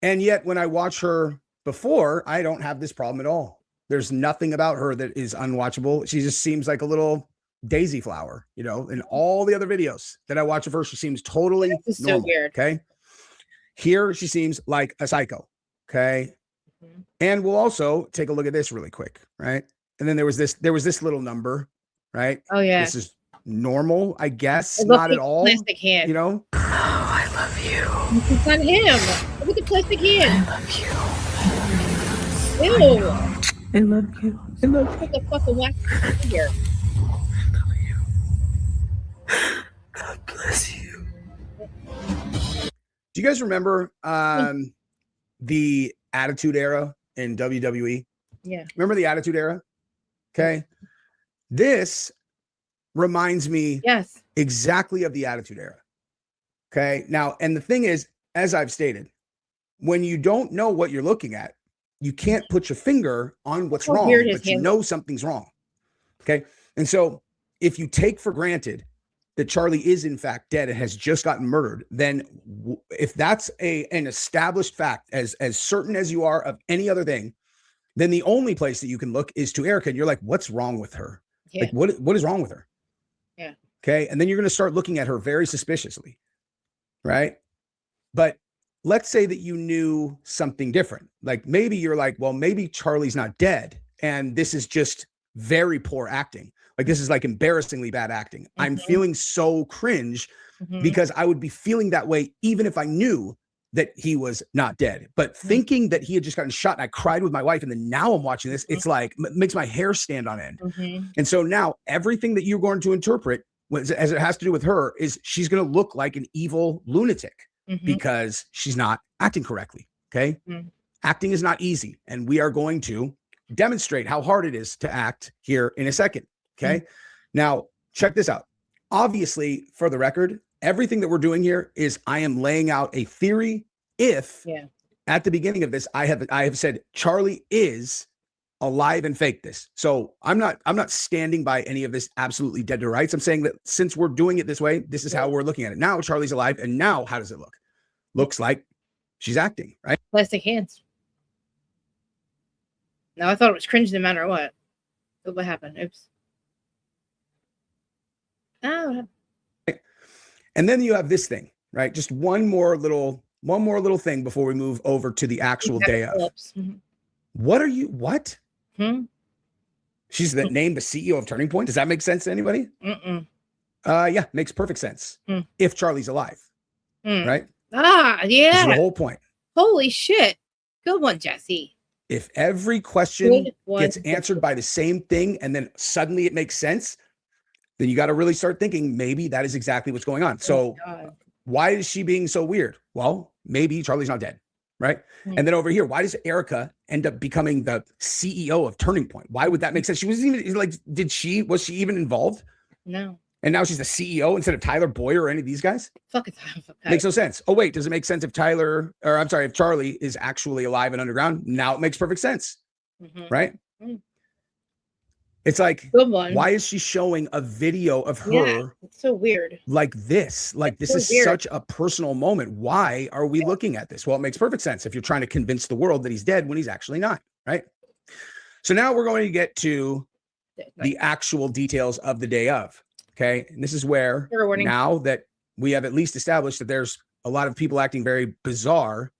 And yet, when I watch her before, I don't have this problem at all. There's nothing about her that is unwatchable. She just seems like a little daisy flower, in all the other videos that I watch of her, she seems totally normal. So weird. Okay. Here, she seems like a psycho. Okay. Mm-hmm. And we'll also take a look at this really quick. Right. And then there was this little number, right? Oh yeah. This is normal, I guess. Not at all. Plastic hand. Oh, I love you. It's on him. Look at the plastic hand. I love you. Ew. I love you. I love you. What the fucking wax here? God bless you. Do you guys remember the Attitude Era in WWE? Yeah. Remember the Attitude Era? Okay. This reminds me exactly of the Attitude Era. Okay. Now, and the thing is, as I've stated, when you don't know what you're looking at, you can't put your finger on what's wrong, but you know something's wrong. Okay. And so if you take for granted that Charlie is in fact dead and has just gotten murdered, then if that's an established fact, as certain as you are of any other thing, then the only place that you can look is to Erica. And you're like, what's wrong with her? Yeah. Like, what is wrong with her? Yeah. Okay. And then you're going to start looking at her very suspiciously. Right. But let's say that you knew something different. Like maybe you're like, well, maybe Charlie's not dead. And this is just very poor acting. Like this is like embarrassingly bad acting. Mm-hmm. I'm feeling so cringe because I would be feeling that way even if I knew that he was not dead. But thinking that he had just gotten shot and I cried with my wife and then now I'm watching this, it's like makes my hair stand on end. And so now everything that you're going to interpret as it has to do with her is she's going to look like an evil lunatic because she's not acting correctly. Okay. Acting is not easy. And we are going to demonstrate how hard it is to act here in a second. Okay. Now check this out. Obviously, for the record, everything that we're doing here is I am laying out a theory. If at the beginning of this, I have said Charlie is alive and fake this. So I'm not standing by any of this absolutely dead to rights. I'm saying that since we're doing it this way, this is how we're looking at it. Now Charlie's alive. And now how does it look? Looks like she's acting, right? Plastic hands. No, I thought it was cringe no matter what. Look what happened. Oops. Oh. And then you have this thing, right? Just one more little thing before we move over to the actual day of. What are you? What? Hmm? She's named the CEO of Turning Point. Does that make sense to anybody? Mm-mm. Yeah, makes perfect sense. If Charlie's alive, right? Ah, yeah. This is the whole point. Holy shit. Good one, Jesse. If every question Good one. gets answered by the same thing and then suddenly it makes sense, then you got to really start thinking maybe that is exactly what's going on. So why is she being so weird? Well, maybe Charlie's not dead, right? And then over here, why does Erica end up becoming the CEO of Turning Point? Why would that make sense? She wasn't even like, was she even involved? No. And now she's the CEO instead of Tyler Boyer or any of these guys? Fuck it. Makes no sense. Oh, wait, does it make sense if if Charlie is actually alive and underground? Now it makes perfect sense, right? It's like, why is she showing a video of her? Yeah, it's so weird. Like this? Like, this is such a personal moment. Why are we looking at this? Well, it makes perfect sense if you're trying to convince the world that he's dead when he's actually not, right? So now we're going to get to the actual details of the day of. Okay. And this is where now that we have at least established that there's a lot of people acting very bizarre,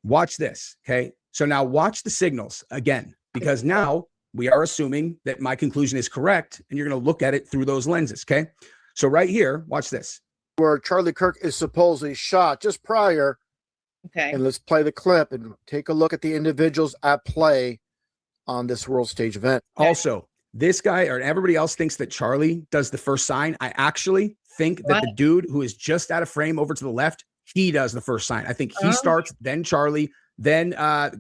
watch this. Okay. So now watch the signals again, because now we are assuming that my conclusion is correct and you're going to look at it through those lenses. Okay. So right here, watch this. Where Charlie Kirk is supposedly shot just prior. Okay. And let's play the clip and take a look at the individuals at play on this world stage event. Also, this guy or everybody else thinks that Charlie does the first sign. I actually think that the dude who is just out of frame over to the left, he does the first sign. I think he starts, then Charlie, then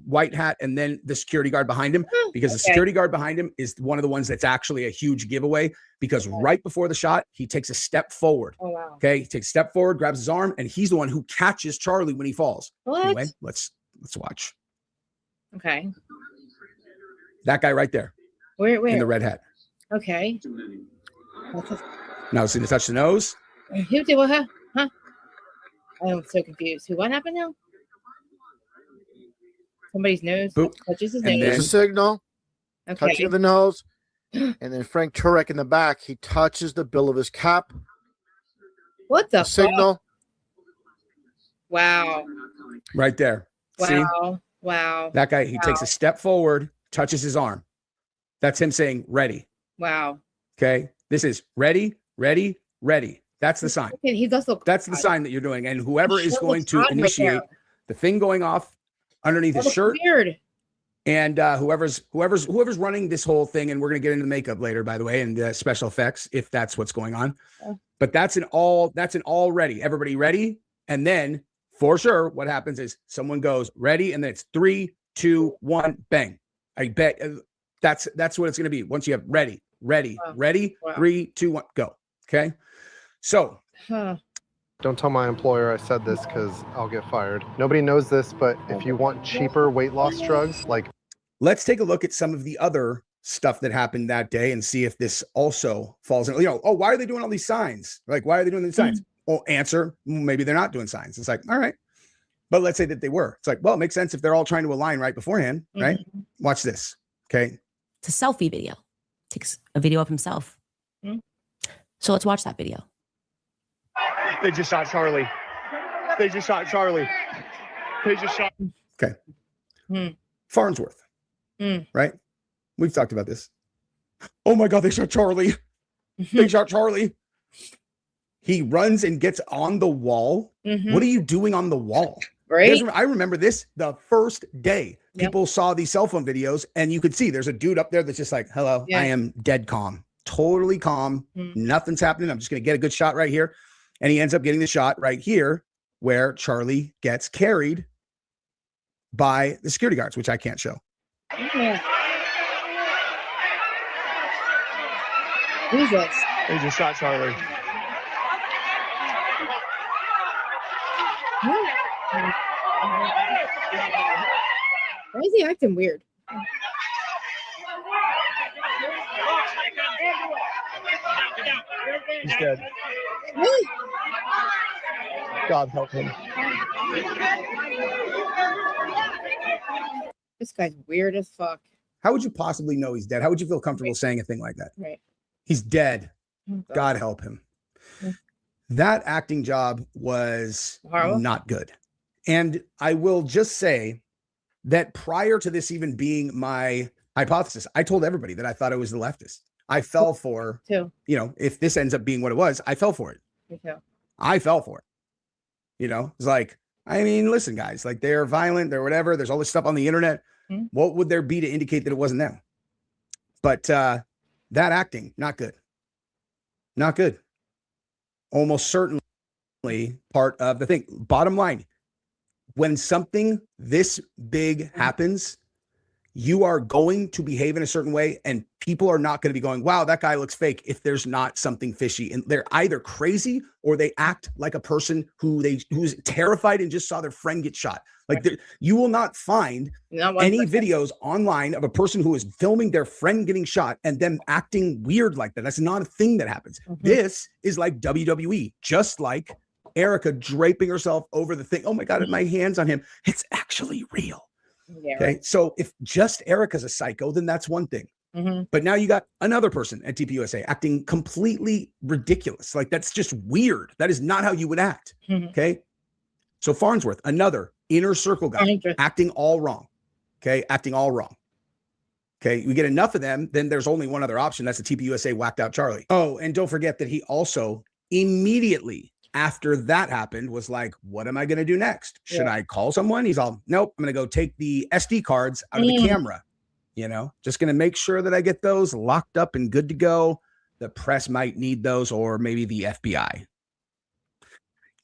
White Hat, and then the security guard behind him, because the security guard behind him is one of the ones that's actually a huge giveaway, because right before the shot, he takes a step forward. Oh, wow. Okay. He takes a step forward, grabs his arm, and he's the one who catches Charlie when he falls. What? Anyway, let's watch. Okay. That guy right there. Where? In the red hat. Okay. Now, see to touch the nose. Who did what? Huh? I'm so confused. What happened now? Somebody's nose touches his nose. There's a signal. Okay. Touching the nose. And then Frank Turek in the back, he touches the bill of his cap. What the signal? Wow. Right there. Wow. See? Wow. That guy, he takes a step forward, touches his arm. That's him saying ready. Wow. Okay. This is ready, ready, ready. That's the sign. He does look. That's the sign that you're doing. And whoever is going to initiate the thing going off underneath his shirt. Weird. And whoever's running this whole thing, and we're going to get into the makeup later, by the way, and special effects, if that's what's going on. But that's an all ready. Everybody ready? And then for sure, what happens is someone goes ready, and then it's 3, 2, 1, bang. I bet that's what it's going to be. Once you have ready, 3, 2, 1, go. Okay. So. Don't tell my employer I said this because I'll get fired. Nobody knows this, but if you want cheaper weight loss drugs, like. Let's take a look at some of the other stuff that happened that day and see if this also falls in. Why are they doing all these signs? Like, why are they doing these signs? Well, answer, maybe they're not doing signs. It's like, all right. But let's say that they were. It's like, well, it makes sense if they're all trying to align right beforehand, right? Watch this. Okay. It's a selfie video. Takes a video of himself. So let's watch that video. They just shot Charlie. They just shot Charlie. They just shot. Okay. Farnsworth. Right? We've talked about this. Oh my God, they shot Charlie. They shot Charlie. He runs and gets on the wall. What are you doing on the wall? Right. I remember this the first day. People saw these cell phone videos, and you could see there's a dude up there that's just like, hello, I am dead calm. Totally calm. Nothing's happening. I'm just going to get a good shot right here. And he ends up getting the shot right here where Charlie gets carried by the security guards, which I can't show. Jesus. They just shot Charlie. Why is he acting weird? He's dead. Really? God help him. This guy's weird as fuck. How would you possibly know he's dead? How would you feel comfortable saying a thing like that? Right. He's dead. God help him. That acting job was not good. And I will just say that prior to this even being my hypothesis, I told everybody that I thought I was the leftist. I fell for, too. you know, if this ends up being what it was, I fell for it. Me too. I fell for it. You know, it's like, I mean, listen, guys, like they're violent, they're whatever. There's all this stuff on the internet. Mm-hmm. What would there be to indicate that it wasn't them? But that acting, not good. Not good. Almost certainly part of the thing. Bottom line, when something this big happens, you are going to behave in a certain way, and people are not going to be going, wow, that guy looks fake, if there's not something fishy. And they're either crazy or they act like a person who's terrified and just saw their friend get shot. Like you will not find any videos online of a person who is filming their friend getting shot and them acting weird like that. That's not a thing that happens. This is like WWE, just like Erica draping herself over the thing. Oh my God, my hand's on him. It's actually real. Yeah, okay. right. So if just Erica's a psycho, then that's one thing. But now you got another person at TPUSA acting completely ridiculous. Like that's just weird. That is not how you would act. Okay. So Farnsworth, another inner circle guy, acting all wrong. Okay. Acting all wrong. Okay. We get enough of them, then there's only one other option. That's the TPUSA whacked out Charlie. Oh, and don't forget that he also immediately after that happened was like, what am I going to do next? Should I call someone? He's all, nope, I'm going to go take the SD cards out of the camera. You know, just going to make sure that I get those locked up and good to go. The press might need those, or maybe the FBI.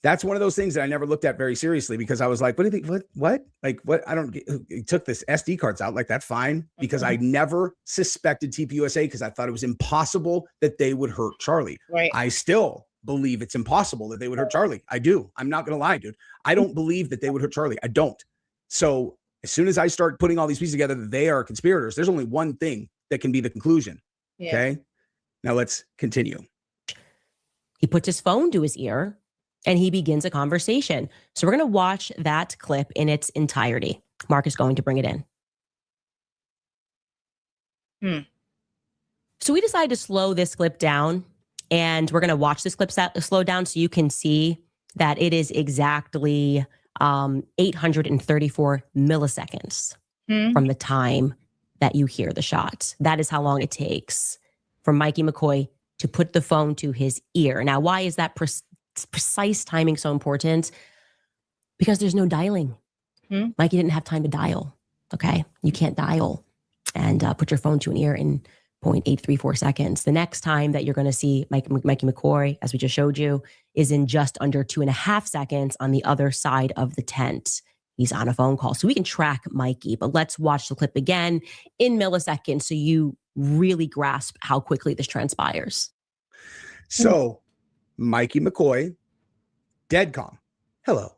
That's one of those things that I never looked at very seriously because I was like, what do you think? What? Like, what? I don't get, he took this SD cards out. Like, that's fine. Because I never suspected TPUSA because I thought it was impossible that they would hurt Charlie. Right. I still believe it's impossible that they would hurt Charlie. I do. I'm not going to lie, dude. I don't believe that they would hurt Charlie. I don't. So as soon as I start putting all these pieces together, that they are conspirators, there's only one thing that can be the conclusion. Yeah. Okay. Now let's continue. He puts his phone to his ear and he begins a conversation. So we're going to watch that clip in its entirety. Mark is going to bring it in. So we decided to slow this clip down, and we're going to watch this clip slow down so you can see that it is exactly 834 milliseconds from the time that you hear the shot. That is how long it takes for Mikey McCoy to put the phone to his ear. Now, why is that precise timing so important? Because there's no dialing. Mikey didn't have time to dial. Okay. You can't dial and put your phone to an ear in 0.834 seconds. The next time that you're going to see Mikey McCoy, as we just showed you, is in just under 2.5 seconds on the other side of the tent. He's on a phone call. So we can track Mikey, but let's watch the clip again in milliseconds so you really grasp how quickly this transpires. So Mikey McCoy, dead calm. Hello.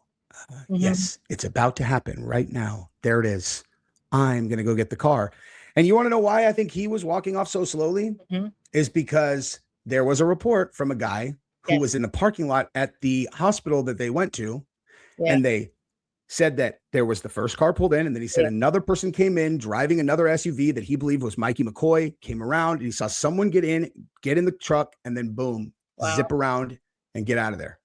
Yes, it's about to happen right now. There it is. I'm going to go get the car. And you want to know why I think he was walking off so slowly? Is because there was a report from a guy who was in the parking lot at the hospital that they went to. And they said that there was the first car pulled in. And then he said another person came in driving another SUV that he believed was Mikey McCoy, came around and he saw someone get in the truck, and then boom, zip around and get out of there.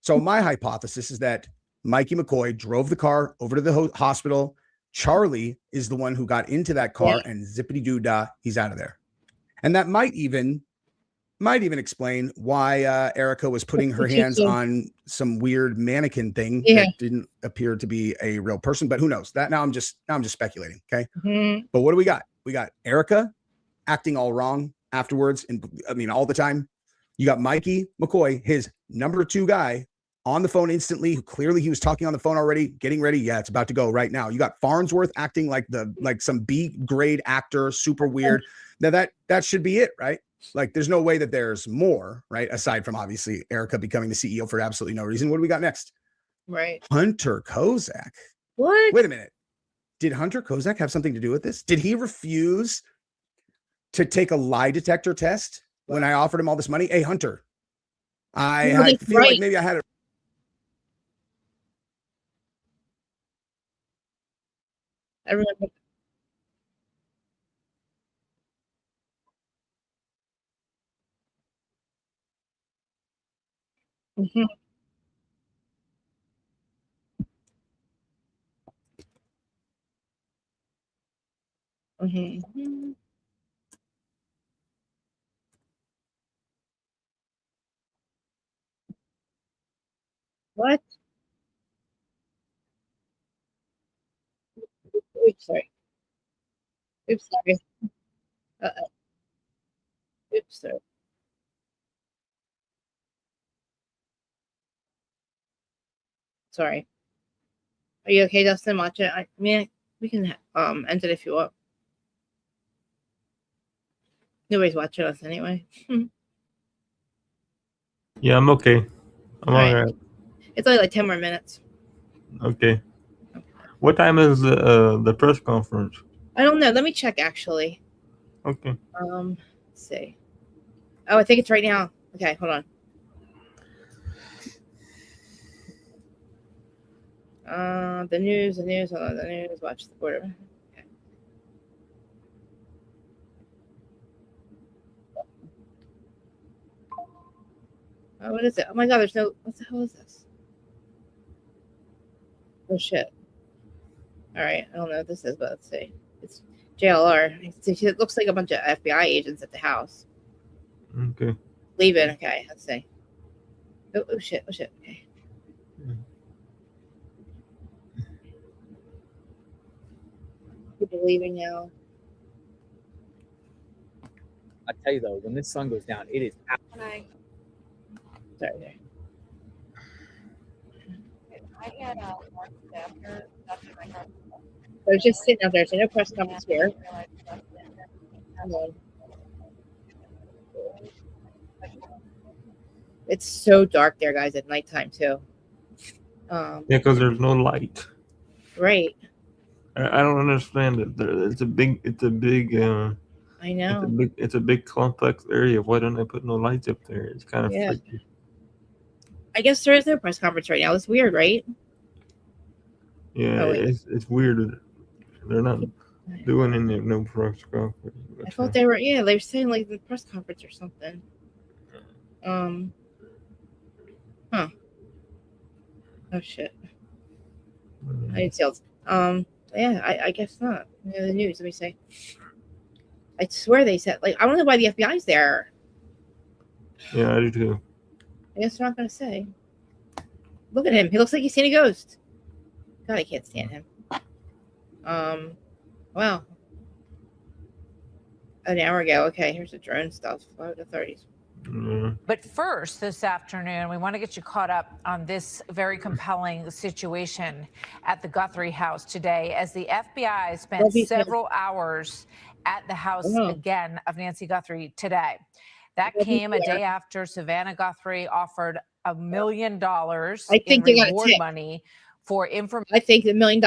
So my hypothesis is that Mikey McCoy drove the car over to the hospital. Charlie is the one who got into that car and zippity doo dah, he's out of there. And that might even explain why Erica was putting her hands on some weird mannequin thing that didn't appear to be a real person, but who knows? That now I'm just speculating. Okay. But what do we got? We got Erica acting all wrong afterwards, and I mean all the time. You got Mikey McCoy, his number 2 guy, on the phone instantly, who clearly he was talking on the phone already, getting ready. Yeah, it's about to go right now. You got Farnsworth acting like some B grade actor, super weird. Now that should be it, right? Like there's no way that there's more, right? Aside from obviously Erica becoming the CEO for absolutely no reason. What do we got next? Right. Hunter Kozak. What? Wait a minute. Did Hunter Kozak have something to do with this? Did he refuse to take a lie detector test when I offered him all this money? Hey, Hunter, I feel like maybe I had it. I remember. Mm-hmm. What? Oops, sorry. Oops, sorry. Oops, sorry. Sorry. Are you okay, Dustin? Watch it. I mean, we can end it if you want. Nobody's watching us anyway. Yeah, I'm okay. I'm All right. all right. It's only like 10 more minutes. Okay. What time is the press conference? I don't know. Let me check actually. Okay. Let's see. Oh, I think it's right now. Okay, hold on. The news, hold on, the news, watch the border. Okay. Oh, what is it? Oh my god, there's no, what the hell is this? Oh shit. Alright, I don't know what this is, but let's see. It's JLR. It looks like a bunch of FBI agents at the house. Okay. Leaving, okay, let's see. Oh shit, okay. People leaving now. I tell you though, when this sun goes down, it is. Sorry. I had one after I was just sitting out there, so no press conference here. Hold on. It's so dark there, guys, at nighttime too. Yeah, because there's no light. Right. I don't understand it. It's a big. I know. It's a big complex area. Why don't they put no lights up there? It's kind of freaky. I guess there is no press conference right now. It's weird, right? Yeah, it's weird. They're not doing any no press conference. I thought they were. Yeah, they were saying like the press conference or something. Huh. Oh shit. I didn't see else. Yeah, I guess not. Yeah, the news. Let me say. I swear they said like I don't know why the FBI's there. Yeah, I do too. I guess they're not gonna say. Look at him. He looks like he's seen a ghost. God, I can't stand him. Wow. An hour ago. Okay, here's the drone stuff. Why would the 30s? But first, this afternoon, we want to get you caught up on this very compelling situation at the Guthrie house today as the FBI spent several hours at the house again of Nancy Guthrie today. That came a day after Savannah Guthrie offered $1 million in reward money for information. I think $1 million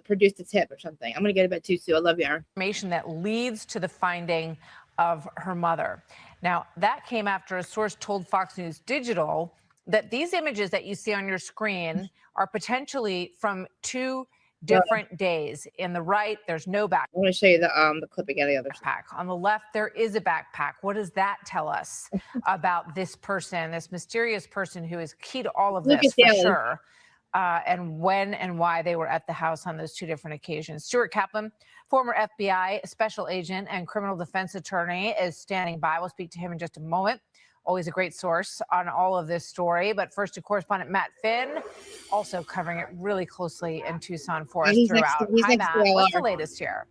produced a tip or something. I'm going to get about 2, Sue. I love you. Information that leads to the finding of her mother. Now, that came after a source told Fox News Digital that these images that you see on your screen are potentially from 2 different days. In the right, there's no backpack. I want to show you the clip again. The other backpack. On the left, there is a backpack. What does that tell us about this person, this mysterious person who is key to all of this for sure? And when and why they were at the house on those 2 different occasions. Stuart Kaplan, former FBI special agent and criminal defense attorney, is standing by. We'll speak to him in just a moment. Always a great source on all of this story. But first to correspondent Matt Finn, also covering it really closely in Tucson for us throughout. Hi, Matt. What's the latest here?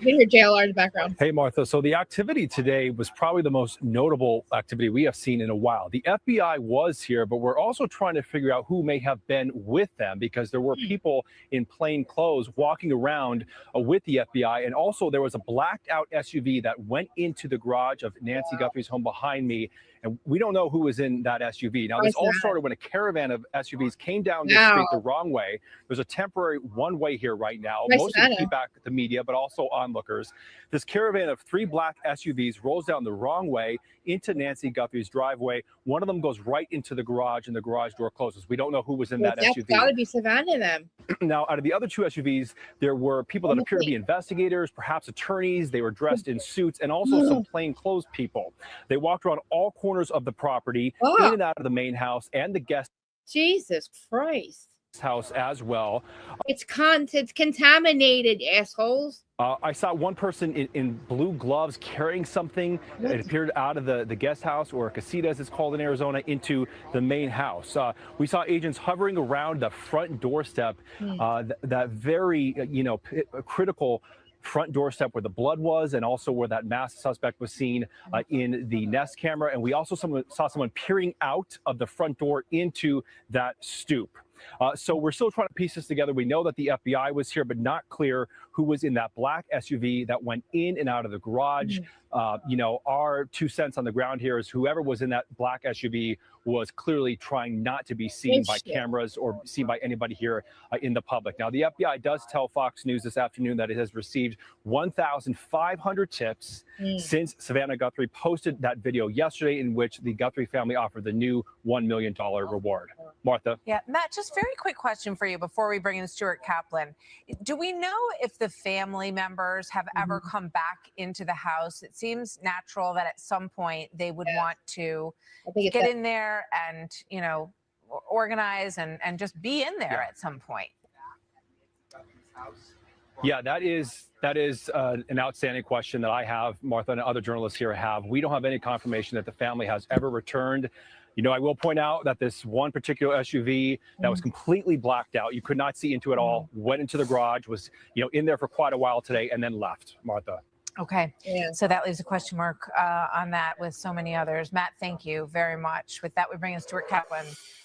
You hear JLR in the background. Hey, Martha. So the activity today was probably the most notable activity we have seen in a while. The FBI was here, but we're also trying to figure out who may have been with them because there were people in plain clothes walking around with the FBI. And also there was a blacked out SUV that went into the garage of Nancy Guthrie's home behind me. And we don't know who was in that SUV. Now, this all started when a caravan of SUVs came down this street the wrong way. There's a temporary one-way here right now, mostly to keep back the media, but also onlookers. This caravan of 3 black SUVs rolls down the wrong way into Nancy Guthrie's driveway. One of them goes right into the garage, and the garage door closes. We don't know who was in that SUV. That's got to be Savannah then. Now, out of the other 2 SUVs, there were people that appear to be investigators, perhaps attorneys. They were dressed in suits, and also some plainclothes people. They walked around all corners of the property, in and out of the main house and the guest. Jesus Christ. house as well. It's contaminated, assholes. I saw one person in blue gloves carrying something. It appeared out of the guest house, or a casita as it's called in Arizona, into the main house. We saw agents hovering around the front doorstep, that very, critical front doorstep where the blood was, and also where that masked suspect was seen in the Nest camera. And we also saw someone peering out of the front door into that stoop. So we're still trying to piece this together. We know that the FBI was here, but not clear who was in that black SUV that went in and out of the garage. Our 2 cents on the ground here is whoever was in that black SUV was clearly trying not to be seen by cameras or seen by anybody here in the public. Now, the FBI does tell Fox News this afternoon that it has received 1,500 tips since Savannah Guthrie posted that video yesterday, in which the Guthrie family offered the new $1 million reward. Martha? Yeah, Matt, just very quick question for you before we bring in Stuart Kaplan. Do we know if the family members have ever come back into the house? It seems natural that at some point they would want to get in there and, organize and just be in there at some point. Yeah, that is an outstanding question that I have, Martha, and other journalists here have. We don't have any confirmation that the family has ever returned. I will point out that this one particular SUV that was completely blacked out, you could not see into it all, went into the garage, was, in there for quite a while today, and then left. Martha. Okay. Yeah. So that leaves a question mark on that with so many others. Matt, thank you very much. With that, we bring in Stuart Kaplan,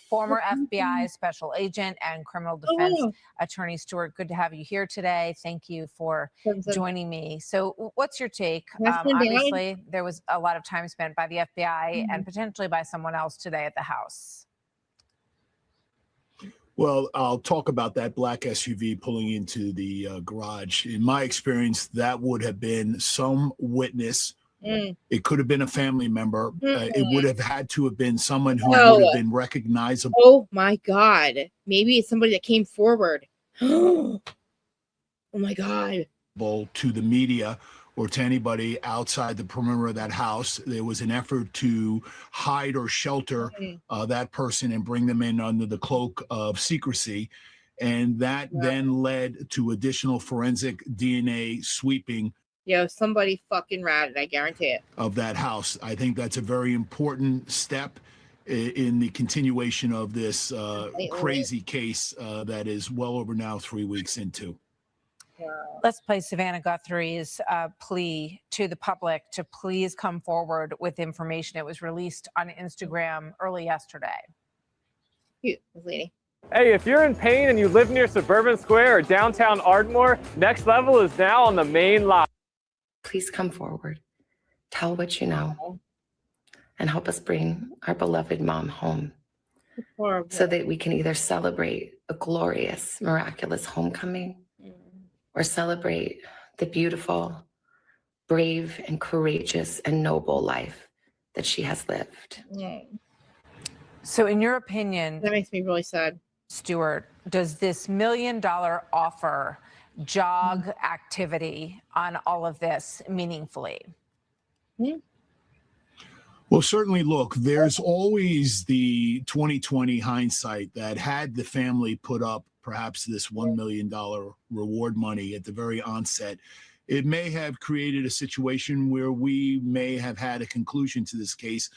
former FBI special agent and criminal defense attorney. Stuart, good to have you here today. Thank you for joining me. So what's your take? Obviously, there was a lot of time spent by the FBI and potentially by someone else today at the house. Well, I'll talk about that black SUV pulling into the garage. In my experience, that would have been some witness. It could have been a family member. It would have had to have been someone who would have been recognizable. Oh my God. Maybe it's somebody that came forward. Oh my God. To the media or to anybody outside the perimeter of that house. There was an effort to hide or shelter that person and bring them in under the cloak of secrecy. And that then led to additional forensic DNA sweeping. Somebody fucking ratted, I guarantee it. Of that house. I think that's a very important step in the continuation of this crazy case that is well over now 3 weeks into. Let's play Savannah Guthrie's plea to the public to please come forward with information. It was released on Instagram early yesterday. Cute lady. Hey, if you're in pain and you live near Suburban Square or downtown Ardmore, Next Level is now on the main line. Please come forward, tell what you know, and help us bring our beloved mom home so that we can either celebrate a glorious, miraculous homecoming or celebrate the beautiful, brave, and courageous and noble life that she has lived. So in your opinion, that makes me really sad. Stuart, does this $1 million offer jog activity on all of this meaningfully? Well, certainly, look, there's always the 2020 hindsight that had the family put up perhaps this $1 million reward money at the very onset, it may have created a situation where we may have had a conclusion to this case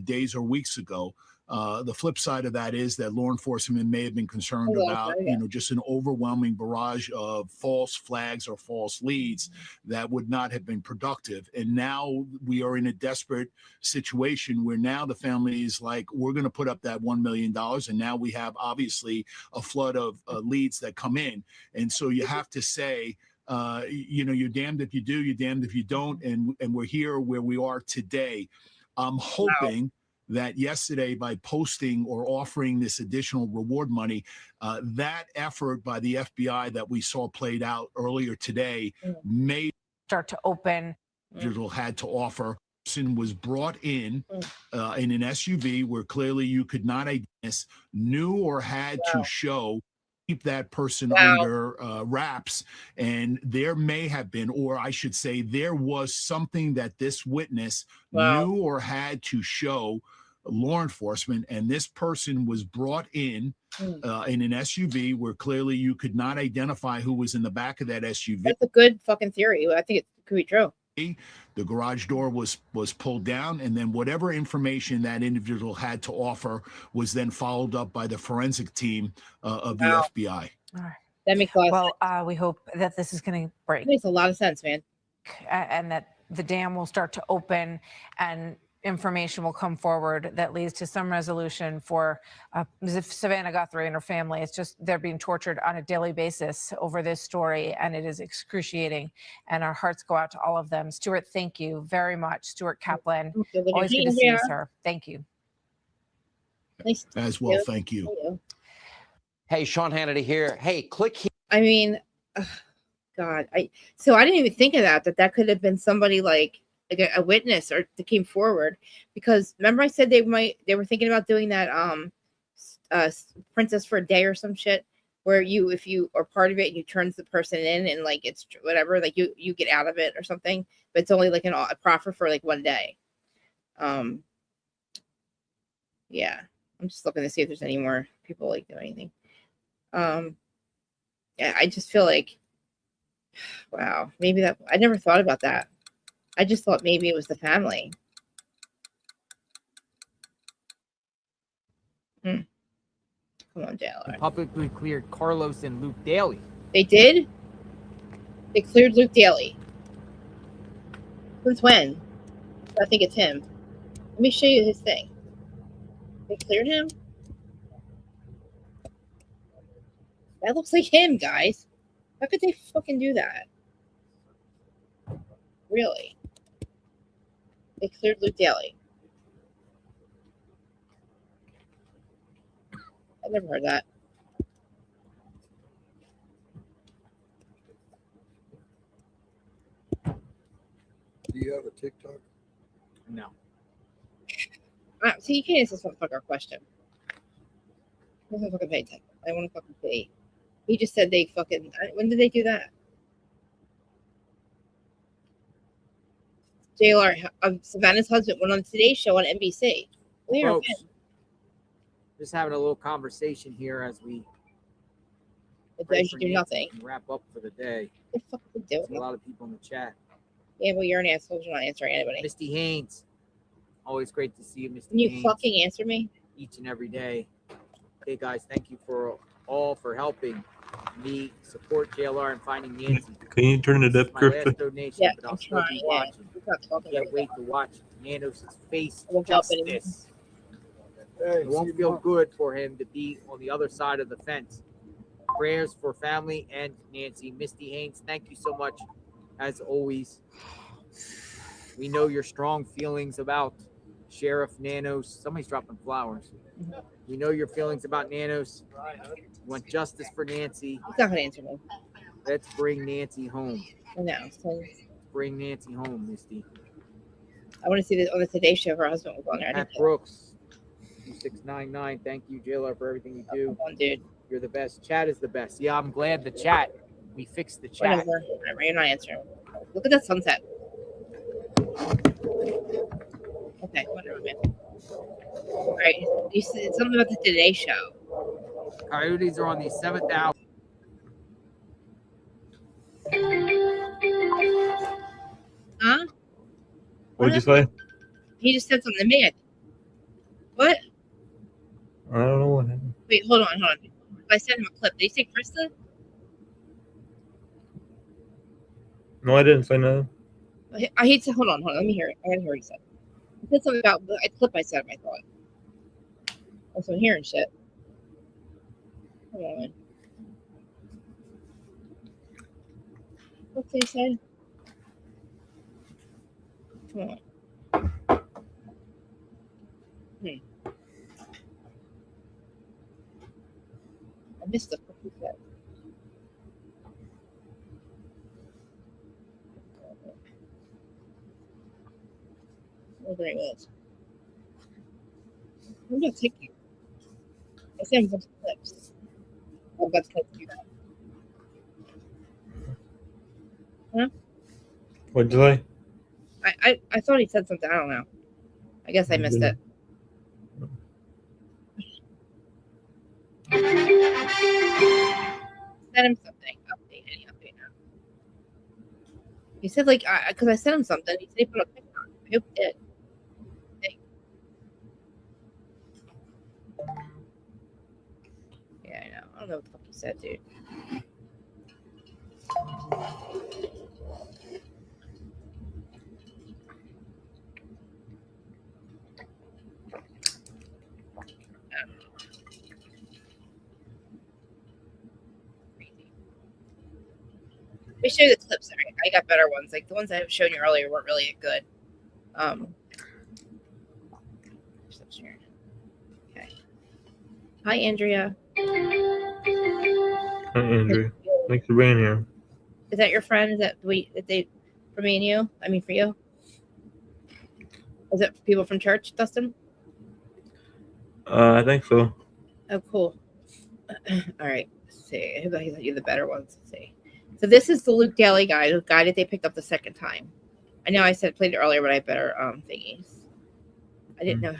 days or weeks ago. The flip side of that is that law enforcement may have been concerned about, just an overwhelming barrage of false flags or false leads that would not have been productive. And now we are in a desperate situation where now the family is like, we're going to put up that $1 million. And now we have obviously a flood of leads that come in. And so you have to say, you're damned if you do, you're damned if you don't. And we're here where we are today. I'm hoping that yesterday, by posting or offering this additional reward money, that effort by the FBI that we saw played out earlier today may start to open. Had to offer. Person was brought in an SUV where clearly you could not identify, knew or had to show, keep that person under wraps. And there may have been, or I should say, there was something that this witness knew or had to show law enforcement, and this person was brought in an SUV where clearly you could not identify who was in the back of that SUV. That's a good fucking theory. I think it could be true. The garage door was pulled down, and then whatever information that individual had to offer was then followed up by the forensic team of the FBI. All right. That makes a lot of sense. We hope that this is going to break. That makes a lot of sense, man. And that the dam will start to open and information will come forward that leads to some resolution for Savannah Guthrie and her family. It's just they're being tortured on a daily basis over this story, and it is excruciating. And our hearts go out to all of them. Stuart, thank you very much. Stuart Kaplan, always good to see you, sir. Thank you. Nice. As well, thank you. Hey, Sean Hannity here. Hey, click here. I mean, God, I didn't even think of that could have been somebody like a witness or that came forward, because remember I said they were thinking about doing that Princess for a Day or some shit, where if you are part of it, you turns the person in and like it's whatever, like you get out of it or something, but it's only like a proffer for like 1 day. Yeah, I'm just looking to see if there's any more people like doing anything. Yeah, I just feel like, wow, maybe that I never thought about that. I just thought maybe it was the family. Come on, Taylor. Publicly cleared Carlos and Luke Daly. They did? They cleared Luke Daly. Since when? I think it's him. Let me show you his thing. They cleared him? That looks like him, guys. How could they fucking do that? Really? They cleared Luke Daly. I never heard that. Do you have a TikTok? No. See, you can't answer this motherfucker question. I don't fucking pay attention. I want to fucking pay. He just said they fucking. When did they do that? JLR, Savannah's husband, went on Today's Show on NBC. Folks, just having a little conversation here as we do nothing. Wrap up for the day. What the fuck are they doing? There's a lot of people in the chat. Yeah, well, you're an asshole. You're not answering anybody. Misty Haynes, always great to see you, Misty. Can you Haynes, fucking answer me? each and every day. Okay, guys, thank you for helping me support JLR and finding Nancy. Can you turn it up, Griffin? Donation, but I'll still be watching. Can't wait to watch Nanos' face justice. It won't feel good for him to be on the other side of the fence. Prayers for family and Nancy. Misty Haynes, thank you so much. As always, we know your strong feelings about Sheriff Nanos. Somebody's dropping flowers. We know your feelings about Nanos. You want justice for Nancy. He's not gonna answer me. Let's bring Nancy home. No. So Bring Nancy home, Misty. I want to see this on the Today Show. Her husband was on there. Pat Brooks, 2699. Thank you, JLR, for everything you do. Come on, dude. You're the best. Chat is the best. Yeah, I'm glad the chat. We fixed the chat. Whatever. You're not answering. Look at that sunset. Okay, whatever, man. All right. You said something about the Today Show. Coyotes are on the 7th hour. Huh? What'd you say? He just said something to me. What? I don't know what happened. Wait, hold on. I sent him a clip. Did he say Krista? No, I didn't say nothing. I hate to hold on. Let me hear it. I gotta hear what he said. He said something about a clip I sent him, I thought. Also, I'm hearing shit. Hold on. What's he say? Come on. I missed the fuck he said. Where it was. I'm gonna take you. I sent him some clips. I'm about to do that. Huh? What'd you say? I thought he said something. I don't know. I guess I missed it. Send him something. Update. Any update now? He said like because I sent him something. He said he put a picture on. I hope he did. Yeah, I know. I don't know what the fuck he said, dude. Let me show you the clips. Right? I got better ones. Like the ones I was showing you earlier weren't really good. Okay. Hi, Andrea. Hi, Andrew. Thanks for being here. Is that your friend? Is that they for me and you? I mean, for you? Is it people from church, Dustin? I think so. Oh, cool. All right. Let's see. I hope I got you the better ones. Let's see. So this is the Luke Daly guy, the guy that they picked up the second time. I know I said played it earlier, but I had better thingies. I didn't know.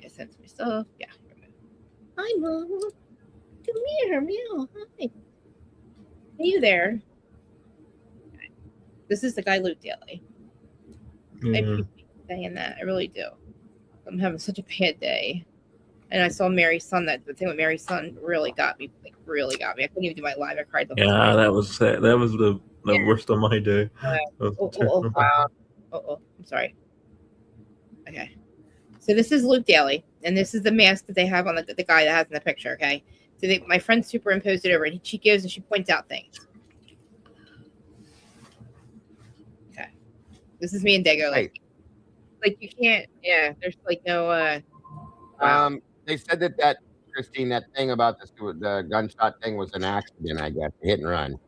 I sent some stuff. Yeah. Hi, Mom. Come here, meow. Hi. Are you there? Okay. This is the guy, Luke Daly. I appreciate saying that. I really do. I'm having such a bad day. And I saw Mary's son. That the thing with Mary's son really got me. Like, really got me. I couldn't even do my live. I cried the whole time. That was sad. That was the worst of my day. I'm sorry. Okay. So this is Luke Daly, and this is the mask that they have on the guy that has in the picture. Okay. So my friend superimposed it over, and she goes and she points out things. Okay. This is me and Dago. Like you can't. Yeah. There's like no. They said that Christine, that thing about the gunshot thing was an accident, I guess, hit and run.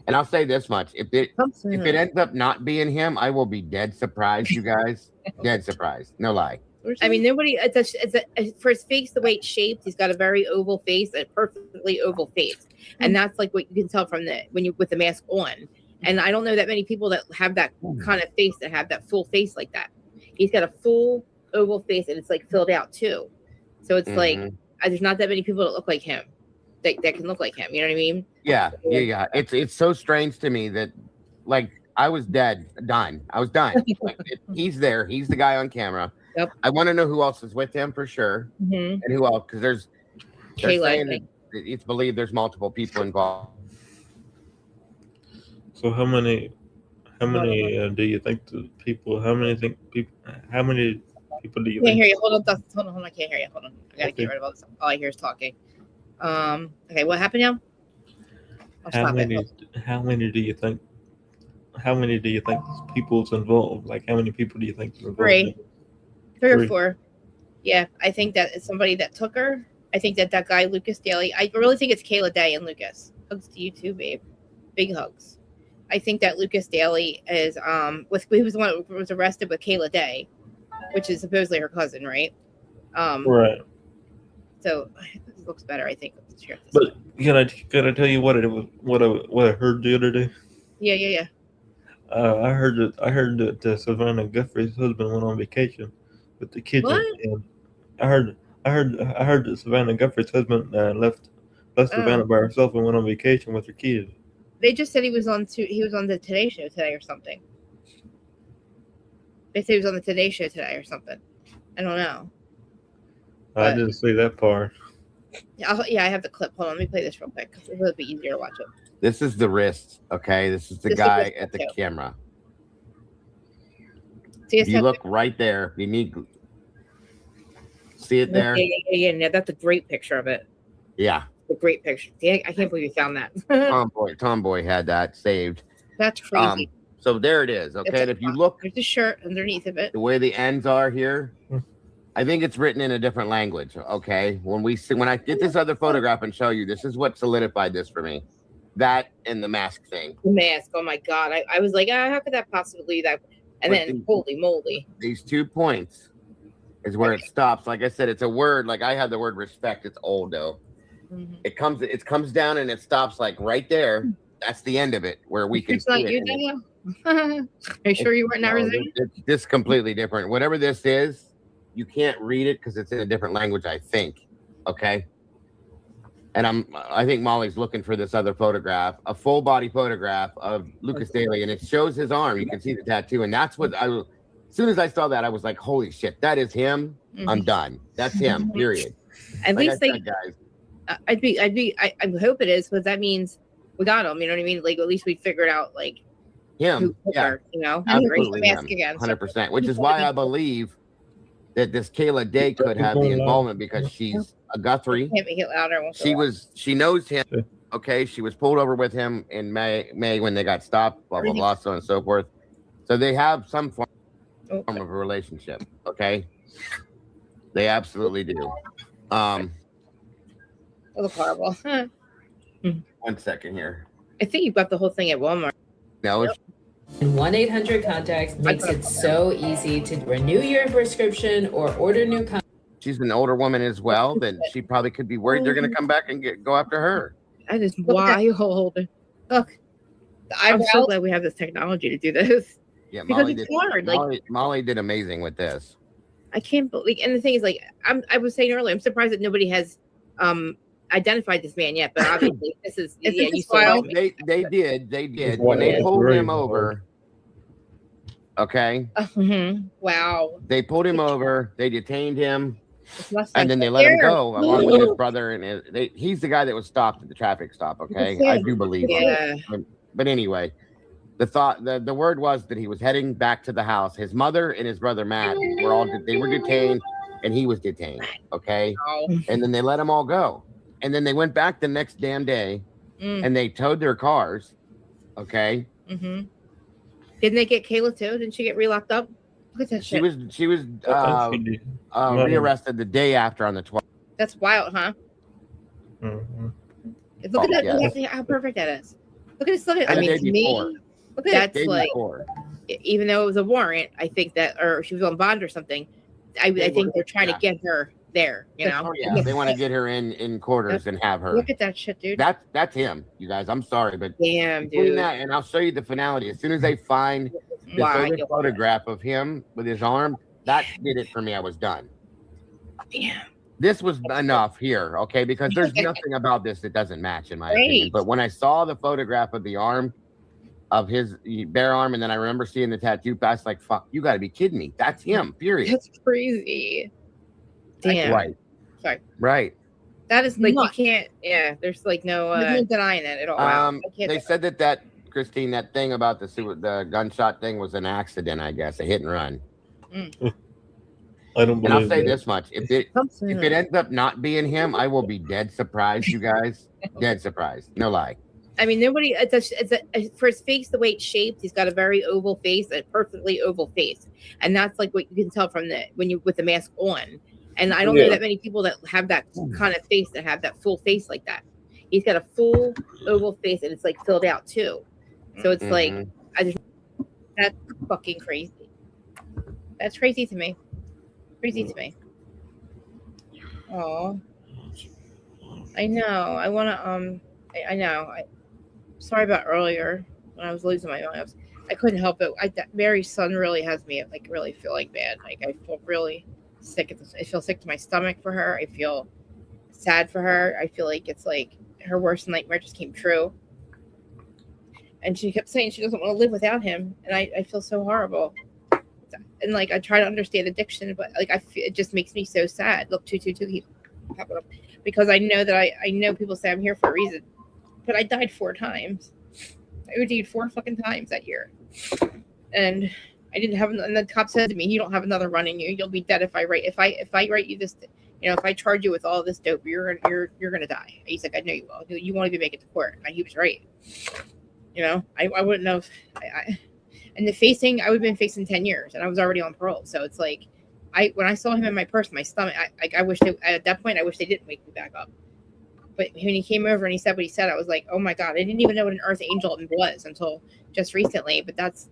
And I'll say this much: if it ends up not being him, I will be dead surprised, you guys. Dead surprised, no lie. I mean, nobody. For his face, the way it's shaped, he's got a very oval face, a perfectly oval face, and that's like what you can tell from with the mask on. And I don't know that many people that have that kind of face, that have that full face like that. He's got a full oval face, and it's like filled out too. So it's like there's not that many people that look like him, that can look like him. You know what I mean? Yeah. It's so strange to me that, like, I was done. I was done. Like, he's there. He's the guy on camera. Yep. I want to know who else is with him for sure, and who else, because they're saying that it's believed there's multiple people involved. So how many do you think the people? How many do you Can't hear you. Hold on, Dustin. Hold on. I can't hear you. Hold on. I gotta get rid of all this. All I hear is talking. Okay, what happened now? How many do you think? How many do you think people's involved? Like, how many people do you think are involved? Three or four. Yeah, I think that it's somebody that took her. I think that guy Lucas Daly. I really think it's Kayla Day and Lucas. Hugs to you too, babe. Big hugs. I think that Lucas Daly is he was the one who was arrested with Kayla Day, which is supposedly her cousin, right? Right. So it looks better, I think. But can I tell you what I heard the other day? Yeah. I heard that Savannah Guthrie's husband went on vacation with the kids. What? And I heard that Savannah Guthrie's husband left Savannah by herself and went on vacation with her kids. They just said he was on the Today Show today or something. They said he was on the Today Show today or something. I don't know. I didn't see that part. I have the clip. Hold on, let me play this real quick because it would be easier to watch it. This is the wrist, okay? This is the guy at the camera. If you look right there, you need see it there. Yeah. That's a great picture of it. Yeah. A great picture. I can't believe you found that. Tomboy had that saved. That's crazy. So there it is. Okay, and if you look, there's a shirt underneath of it. The way the ends are here, I think it's written in a different language. Okay, when I get this other photograph and show you, this is what solidified this for me. That and the mask thing. The mask. Oh my god! I was like, how could that possibly that? And then holy moly! These 2 points is where it stops. Like I said, it's a word. Like I had the word respect. It's old though. Mm-hmm. It comes down and it stops like right there. That's the end of it where we can it's not see you, it. Daniel? Are you sure you weren't in Arizona? It's completely different. Whatever this is, you can't read it because it's in a different language, I think. Okay. And I think Molly's looking for this other photograph, a full body photograph of Lucas Daly, and it shows his arm. You can see the tattoo, and that's what as soon as I saw that, I was like, holy shit, that is him. I'm done. That's him, period. At least I said, guys. I hope it is, because that means we got him. You know what I mean? Like, at least we figured out like Him, who yeah, her, you know, absolutely, mask again. 100%. Which is why I believe that this Kayla Day could have the involvement, because she's a Guthrie. Can't make it louder. She knows him. Okay, she was pulled over with him in May when they got stopped. Blah blah blah, so on and so forth. So they have some form of a relationship. Okay, they absolutely do. It look horrible. 1 second here. I think you got the whole thing at Walmart. No, it's 1-800-CONTACT makes it so easy to renew your prescription or order new she's an older woman as well. Then she probably could be worried they're going to come back and go after her. That is wild. Look, I'm so glad we have this technology to do this. Yeah, because Molly it's did. hard. Like, Molly did amazing with this. I can't believe. And the thing is, like, I was saying earlier, I'm surprised that nobody has identified this man yet. But obviously, this is you saw They did when they pulled him over. Okay. Wow. They pulled him over. They detained him, and then they let him go along with his brother. And he's the guy that was stopped at the traffic stop. Okay, I do believe. Yeah. But anyway, the word was that he was heading back to the house. His mother and his brother Matt they were detained, and he was detained. Okay, and then they let them all go, and then they went back the next damn day, and they towed their cars. Okay. Didn't they get Kayla too? Didn't she get relocked up? Look at that She shit. was rearrested the day after on the 12th. That's wild, huh? Look at that! How perfect that is. Look at this. I mean, to me, look at that's like. Even though it was a warrant, I think that, or she was on bond or something. I think they're trying to get her there. You know? Yeah, they want to get her in quarters and have her. Look at that shit, dude. That's him, you guys. I'm sorry, but damn, dude. That, and I'll show you the finality as soon as they find the photograph of him with his arm. That did it for me. I was done. Damn. This was enough here, okay? Because there's nothing about this that doesn't match, in my opinion. But when I saw the photograph of the arm, of his bare arm, and then I remember seeing the tattoo, I was like, "Fuck, you got to be kidding me! That's him." Period. That's crazy. Damn. Right. Sorry. Right. That is like you can't. Yeah. There's like no denying it at all. They said that Christine, that thing about the gunshot thing was an accident. I guess a hit and run. I don't believe. And I'll say this much: if it ends up not being him, I will be dead surprised. You guys, dead surprised. No lie. I mean, nobody. For his face, the way it's shaped, he's got a very oval face, a perfectly oval face, and that's like what you can tell from with the mask on. And I don't know that many people that have that kind of face, that have that full face like that. He's got a full oval face, and it's like filled out too. So it's like that's fucking crazy. That's crazy to me. Crazy to me. Oh, I know. I want to. I know. Sorry about earlier when I was losing my mind. I couldn't help it. Mary's son really has me like really feeling bad. Like I feel really sick. I feel sick to my stomach for her. I feel sad for her. I feel like it's like her worst nightmare just came true. And she kept saying she doesn't want to live without him. And I feel so horrible. And like I try to understand addiction, but like it just makes me so sad. Look, 222 keep popping up because I know that I know people say I'm here for a reason. But I died 4 times. I OD'd 4 fucking times that year. And I didn't have, and the cop said to me, "You don't have another run in you. You'll be dead if I write you this, if I charge you with all this dope, you're gonna die." He's like, "I know you will. You won't even make it to court." And he was right. I wouldn't know if and the facing, I would have been facing 10 years and I was already on parole. So it's like, when I saw him in my purse, my stomach, I wish at that point, I wish they didn't wake me back up. But when he came over and he said what he said, I was like, oh my God, I didn't even know what an earth angel was until just recently. But that's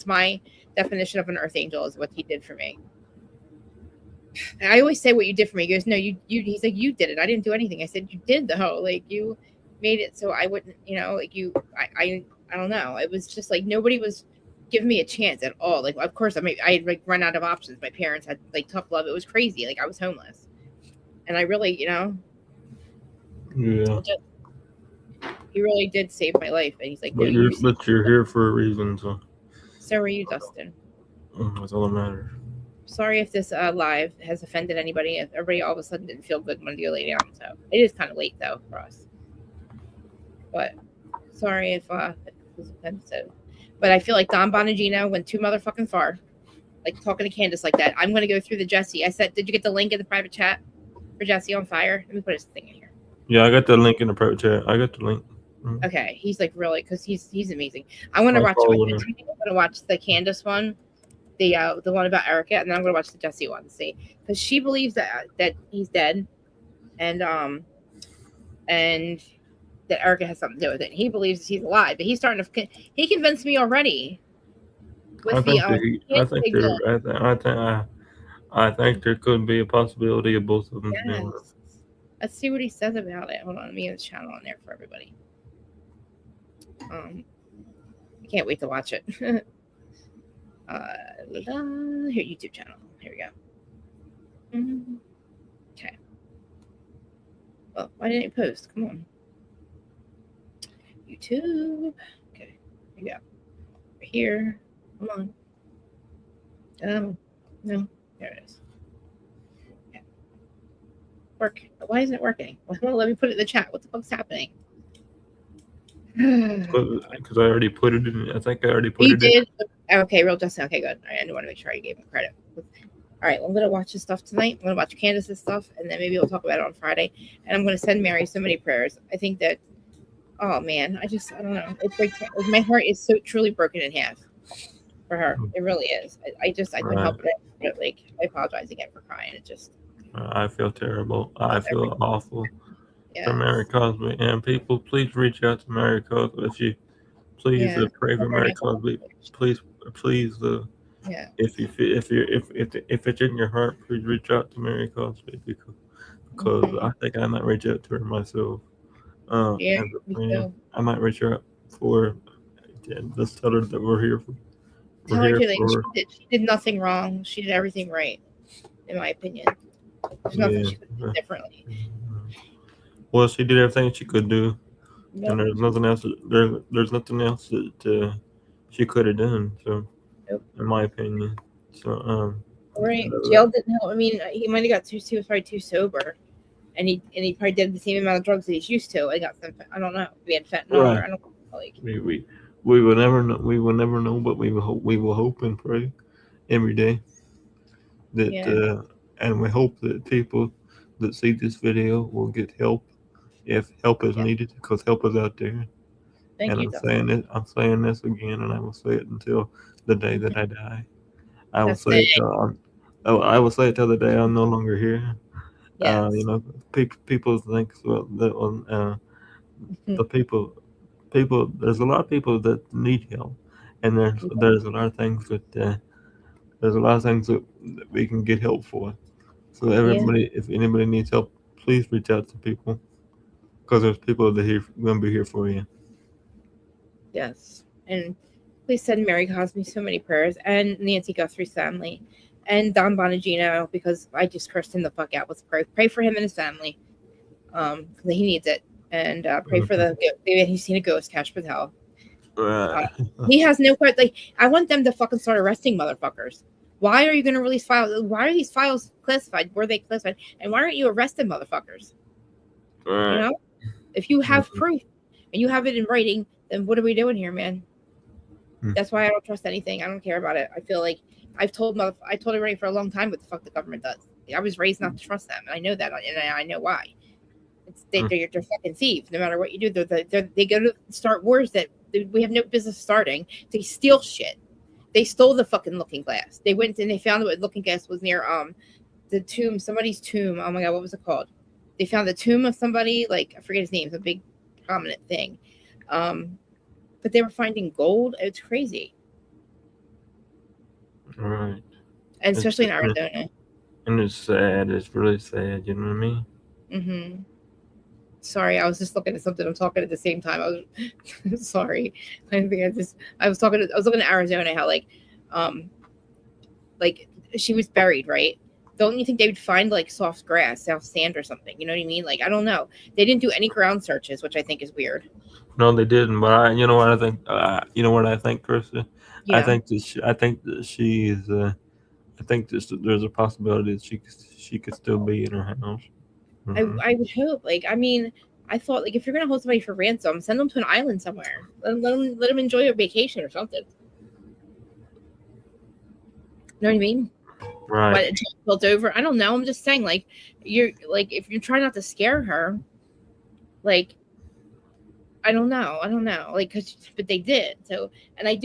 my definition of an earth angel, is what he did for me. And I always say what you did for me. He goes, no, he's like, you did it. I didn't do anything. I said, you did though. Like you made it so I wouldn't, like you, I don't know. It was just like nobody was give me a chance at all. Like, of course, I had like run out of options. My parents had like tough love. It was crazy. Like, I was homeless, and I really, Yeah. he really did save my life. And he's like, But no, you're here for a reason, so so are you, Dustin. that's all that matters. Sorry if this live has offended anybody. If everybody all of a sudden didn't feel good when you lay down. So it is kind of late though for us. But sorry if it was offensive. But I feel like Don Bonogino went too motherfucking far. Like talking to Candice like that. I'm going to go through the Jesse. I said, did you get the link in the private chat for Jesse on fire? Let me put his thing in here. Yeah, I got the link in the private chat. I got the link. Okay, he's like really because he's amazing. I want to watch. I'm going to watch the Candice one, the one about Erica, and then I'm going to watch the Jesse one. See, because she believes that he's dead, and that Erica has something to do with it. He believes he's alive, but he's starting to. He convinced me already. With I think there could be a possibility of both of them. Yes. Let's see what he says about it. Hold on, let me get his channel on there for everybody. I can't wait to watch it. Here, YouTube channel. Here we go. Okay. Well, why didn't it post? Come on. YouTube. Okay. Here we go. Right here. Come on. No. There it is. Okay. Work. Why isn't it working? Well, let me put it in the chat. What the fuck's happening? Because I already put it in. I think I already put You it did? Okay, real Justin. Okay, good. All right, I want to make sure I gave him credit. All right, I'm going to watch his stuff tonight. I'm going to watch Candice's stuff, and then maybe we'll talk about it on Friday. And I'm going to send Mary so many prayers. I think that, oh, man, I don't know. It breaks my heart is so truly broken in half for her. It really is. I couldn't help it. Like, I apologize again for crying. It just. I feel terrible. I feel awful for Mary Cosby. And people, please reach out to Mary Cosby. If you please pray for Mary Cosby. Please, if it's in your heart, please reach out to Mary Cosby because I think I might reach out to her myself. Me too. I might reach out for. Let's tell her that we're here for. Tell her she did nothing wrong. She did everything right, in my opinion. There's nothing she could do differently. Well, she did everything she could do, and there's nothing else. There's nothing else that she could have done. So, in my opinion, so right, jail didn't help. I mean, he might have got he was probably too sober, and he probably did the same amount of drugs that he's used to. I got some. I don't know. We had fentanyl. Right. Or I don't know, like we will never know. We will never know, but we will hope and pray every day that and we hope that people that see this video will get help if help is needed, because help is out there. I'm saying this again, and I will say it until the day that I die. I will say it till the day I'm no longer here. Yes. People think the people. There's a lot of people that need help, and there's a lot of things that we can get help for. So everybody, if anybody needs help, please reach out to people, because there's people that are going to be here for you. Yes, and please send Mary Cosby so many prayers, and Nancy Guthrie's family, and Don Bonogino, because I just cursed him the fuck out. Let's pray for him and his family. He needs it, and pray for he's seen a ghost, Cash Patel. He has no part. Like, I want them to fucking start arresting motherfuckers. Why are you going to release files? Why are these files classified? Were they classified? And why aren't you arresting motherfuckers? You know, if you have proof and you have it in writing, then what are we doing here, man? That's why I don't trust anything. I don't care about it. I feel like I told everybody for a long time what the fuck the government does. I was raised not to trust them, and I know that, and I know why. They're fucking thieves. No matter what you do, they go to start wars that we have no business starting. They steal shit. They stole the fucking looking glass. They went and they found what looking glass was near the tomb, somebody's tomb. Oh my god, what was it called? They found the tomb of somebody, like I forget his name. It's a big prominent thing. But they were finding gold. It's crazy. Right. And especially in Arizona. And it's sad. It's really sad. You know what I mean? Mm-hmm. Sorry, I was just looking at something. I'm talking at the same time. I was sorry. I was looking at Arizona, how like she was buried, right? Don't you think they would find like soft grass, soft sand or something? You know what I mean? Like, I don't know. They didn't do any ground searches, which I think is weird. No, they didn't. But you know what I think? You know what I think, Krista? Yeah. I think that she is. I think there's a possibility that she could still be in her house. Mhm. I would hope. Like, I mean, I thought like if you're gonna hold somebody for ransom, send them to an island somewhere. Let them enjoy a vacation or something. You know what I mean? Right. But it's built over. I don't know. I'm just saying, like, you're like if you're trying not to scare her, like, I don't know, like, but they did. So, and I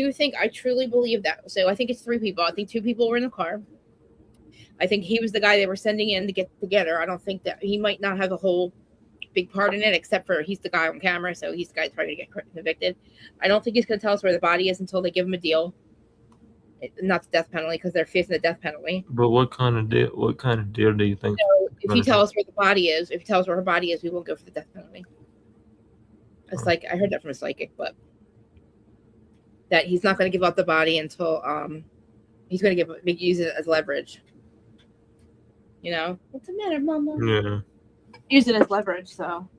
truly believe that. So I think it's 3 people. I think 2 people were in the car. I think he was the guy they were sending in to get together. I don't think that he might not have a whole big part in it, except for he's the guy on camera, so he's the guy trying to get convicted. I don't think he's going to tell us where the body is until they give him a deal, not the death penalty, because they're facing the death penalty. But what kind of deal? What kind of deal do you think? So if you tell us where the body is, if you tell us where her body is, we won't go for the death penalty. It's like I heard that from a psychic, but that he's not going to give up the body until he's going to use it as leverage. You know, what's the matter, Mama? Yeah. Use it as leverage, so.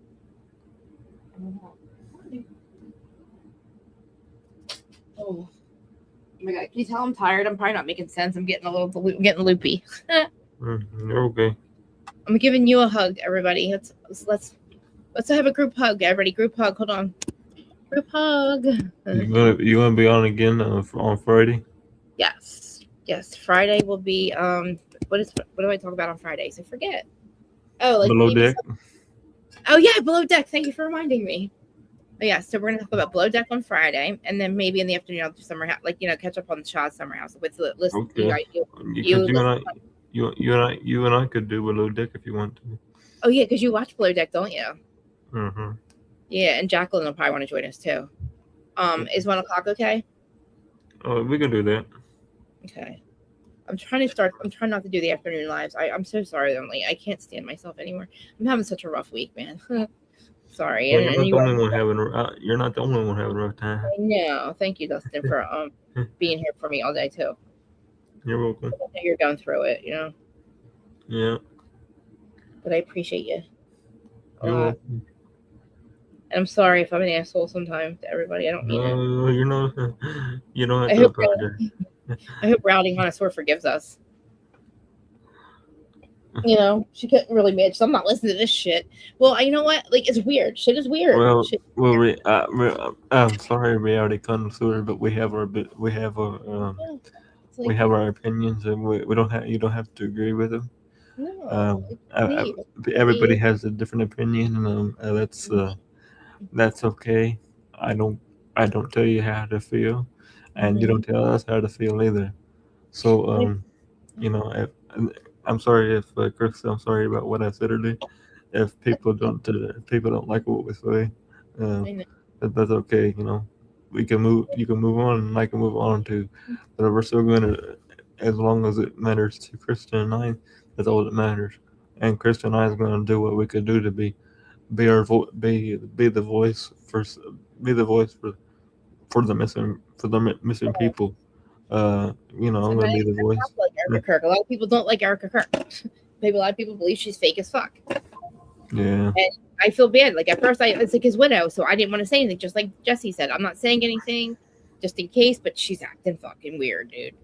Oh my god! Can you tell I'm tired? I'm probably not making sense. I'm getting getting loopy. You're okay. I'm giving you a hug, everybody. Let's have a group hug, everybody. Group hug. Hold on. Group hug. You gonna be on again on Friday? Yes. Friday will be what do I talk about on Fridays? I forget. Oh, like Below Deck. Oh yeah, Below Deck. Thank you for reminding me. Oh, yeah, so we're gonna talk about Below Deck on Friday, and then maybe in the afternoon I'll do Summer House, like catch up on the Shaw's Summer House with the list. Okay. You and I could do Below Deck if you want to. Oh yeah, because you watch Below Deck, don't you? Mm-hmm. Yeah, and Jacqueline will probably want to join us too. Is 1 o'clock okay? Oh, we can do that. Okay. I'm trying not to do the afternoon lives. I'm so sorry, Emily. I can't stand myself anymore. I'm having such a rough week, man. Sorry. Well, you're not the only one having a rough time. I know. Thank you, Dustin, for being here for me all day too. You're welcome. I know you're going through it, Yeah. But I appreciate you. You're welcome. And I'm sorry if I'm an asshole sometimes to everybody. I don't mean it. No, you're not. You don't have to apologize. I hope Rowdy Connoisseur forgives us. She couldn't really manage. So I'm not listening to this shit. Well, you know what? Like, it's weird. Shit is weird. I'm sorry, Reality Connoisseur, but we have our opinions, and we don't have. You don't have to agree with them. No. Everybody has a different opinion, and that's okay. I don't tell you how to feel, and you don't tell us how to feel either. So I'm sorry if Chris, I'm sorry about what I said earlier. If people don't like what we say, that's okay. We can move. You can move on, and I can move on too. But we're still going to, as long as it matters to Kristen and I, that's all that matters. And Kristen and I is going to do what we could do to be the voice for the missing people. I'm going to be the voice. Like Erica Kirk. A lot of people don't like Erica Kirk. Maybe a lot of people believe she's fake as fuck. Yeah. And I feel bad. Like, at first, it's like his widow, so I didn't want to say anything. Just like Jesse said, I'm not saying anything, just in case. But she's acting fucking weird, dude.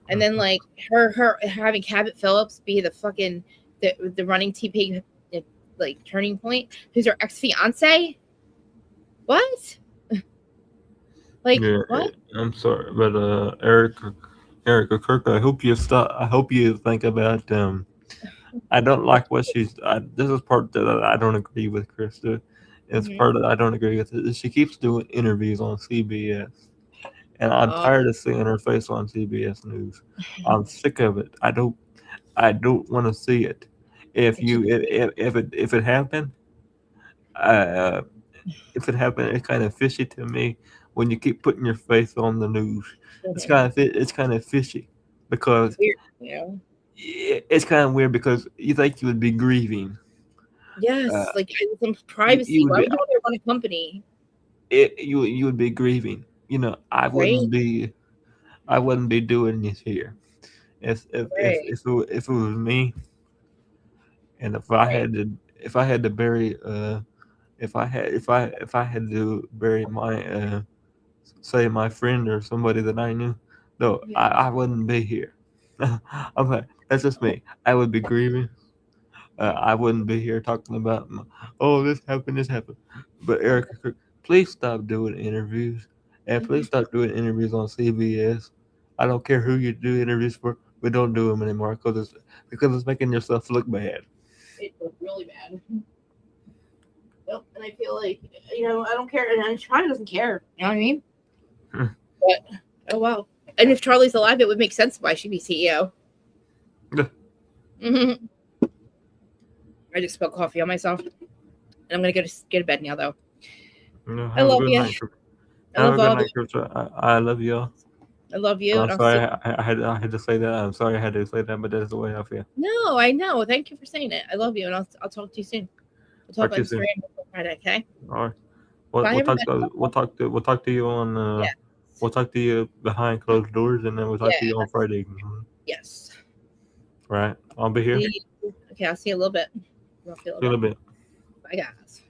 And then like her having Cabot Phillips be the fucking the running TP like turning point, who's her ex-fiance. What? Like, yeah, what? I'm sorry, but Erica Kirk, I hope you stop. I hope you think about I don't like what she's. This is part that I don't agree with, Krista. It's part that I don't agree with. She keeps doing interviews on CBS, and I'm tired of seeing her face on CBS News. I'm sick of it. I don't want to see it. If it happened, it's kind of fishy to me when you keep putting your face on the news. It's kind of fishy because weird, it's kind of weird because you think you would be grieving, Yes, like some privacy. would Why be, would you want to run a company? you would be grieving. You know, I wouldn't be doing this here. If it was me, and if I had to bury if I had to bury my say my friend or somebody that I knew, no, I wouldn't be here. I'm like, that's just me. I would be grieving. I wouldn't be here talking about oh, this happened. But Erica, please stop doing interviews, and please stop doing interviews on CBS. I don't care who you do interviews for, but don't do them anymore because it's making yourself look bad. It was really bad. Yep, and I feel like I don't care, and Charlie doesn't care. You know what I mean? But oh well. And if Charlie's alive, it would make sense why she'd be CEO. Yeah. Mm-hmm. I just spilled coffee on myself, and I'm gonna go to bed now, though. I love you. I love y'all. I love you. I'm sorry I had to say that. I'm sorry I had to say that, but that's the way I feel. No, I know. Thank you for saying it. I love you, and I'll talk to you soon. We'll talk about Instagram on Friday, okay? All right. We'll talk to you on. We'll talk to you behind closed doors, and then we'll talk to you on Friday. Yes. Right. I'll be here. Okay, I'll see you a little bit. See you in a bit. Bye, guys.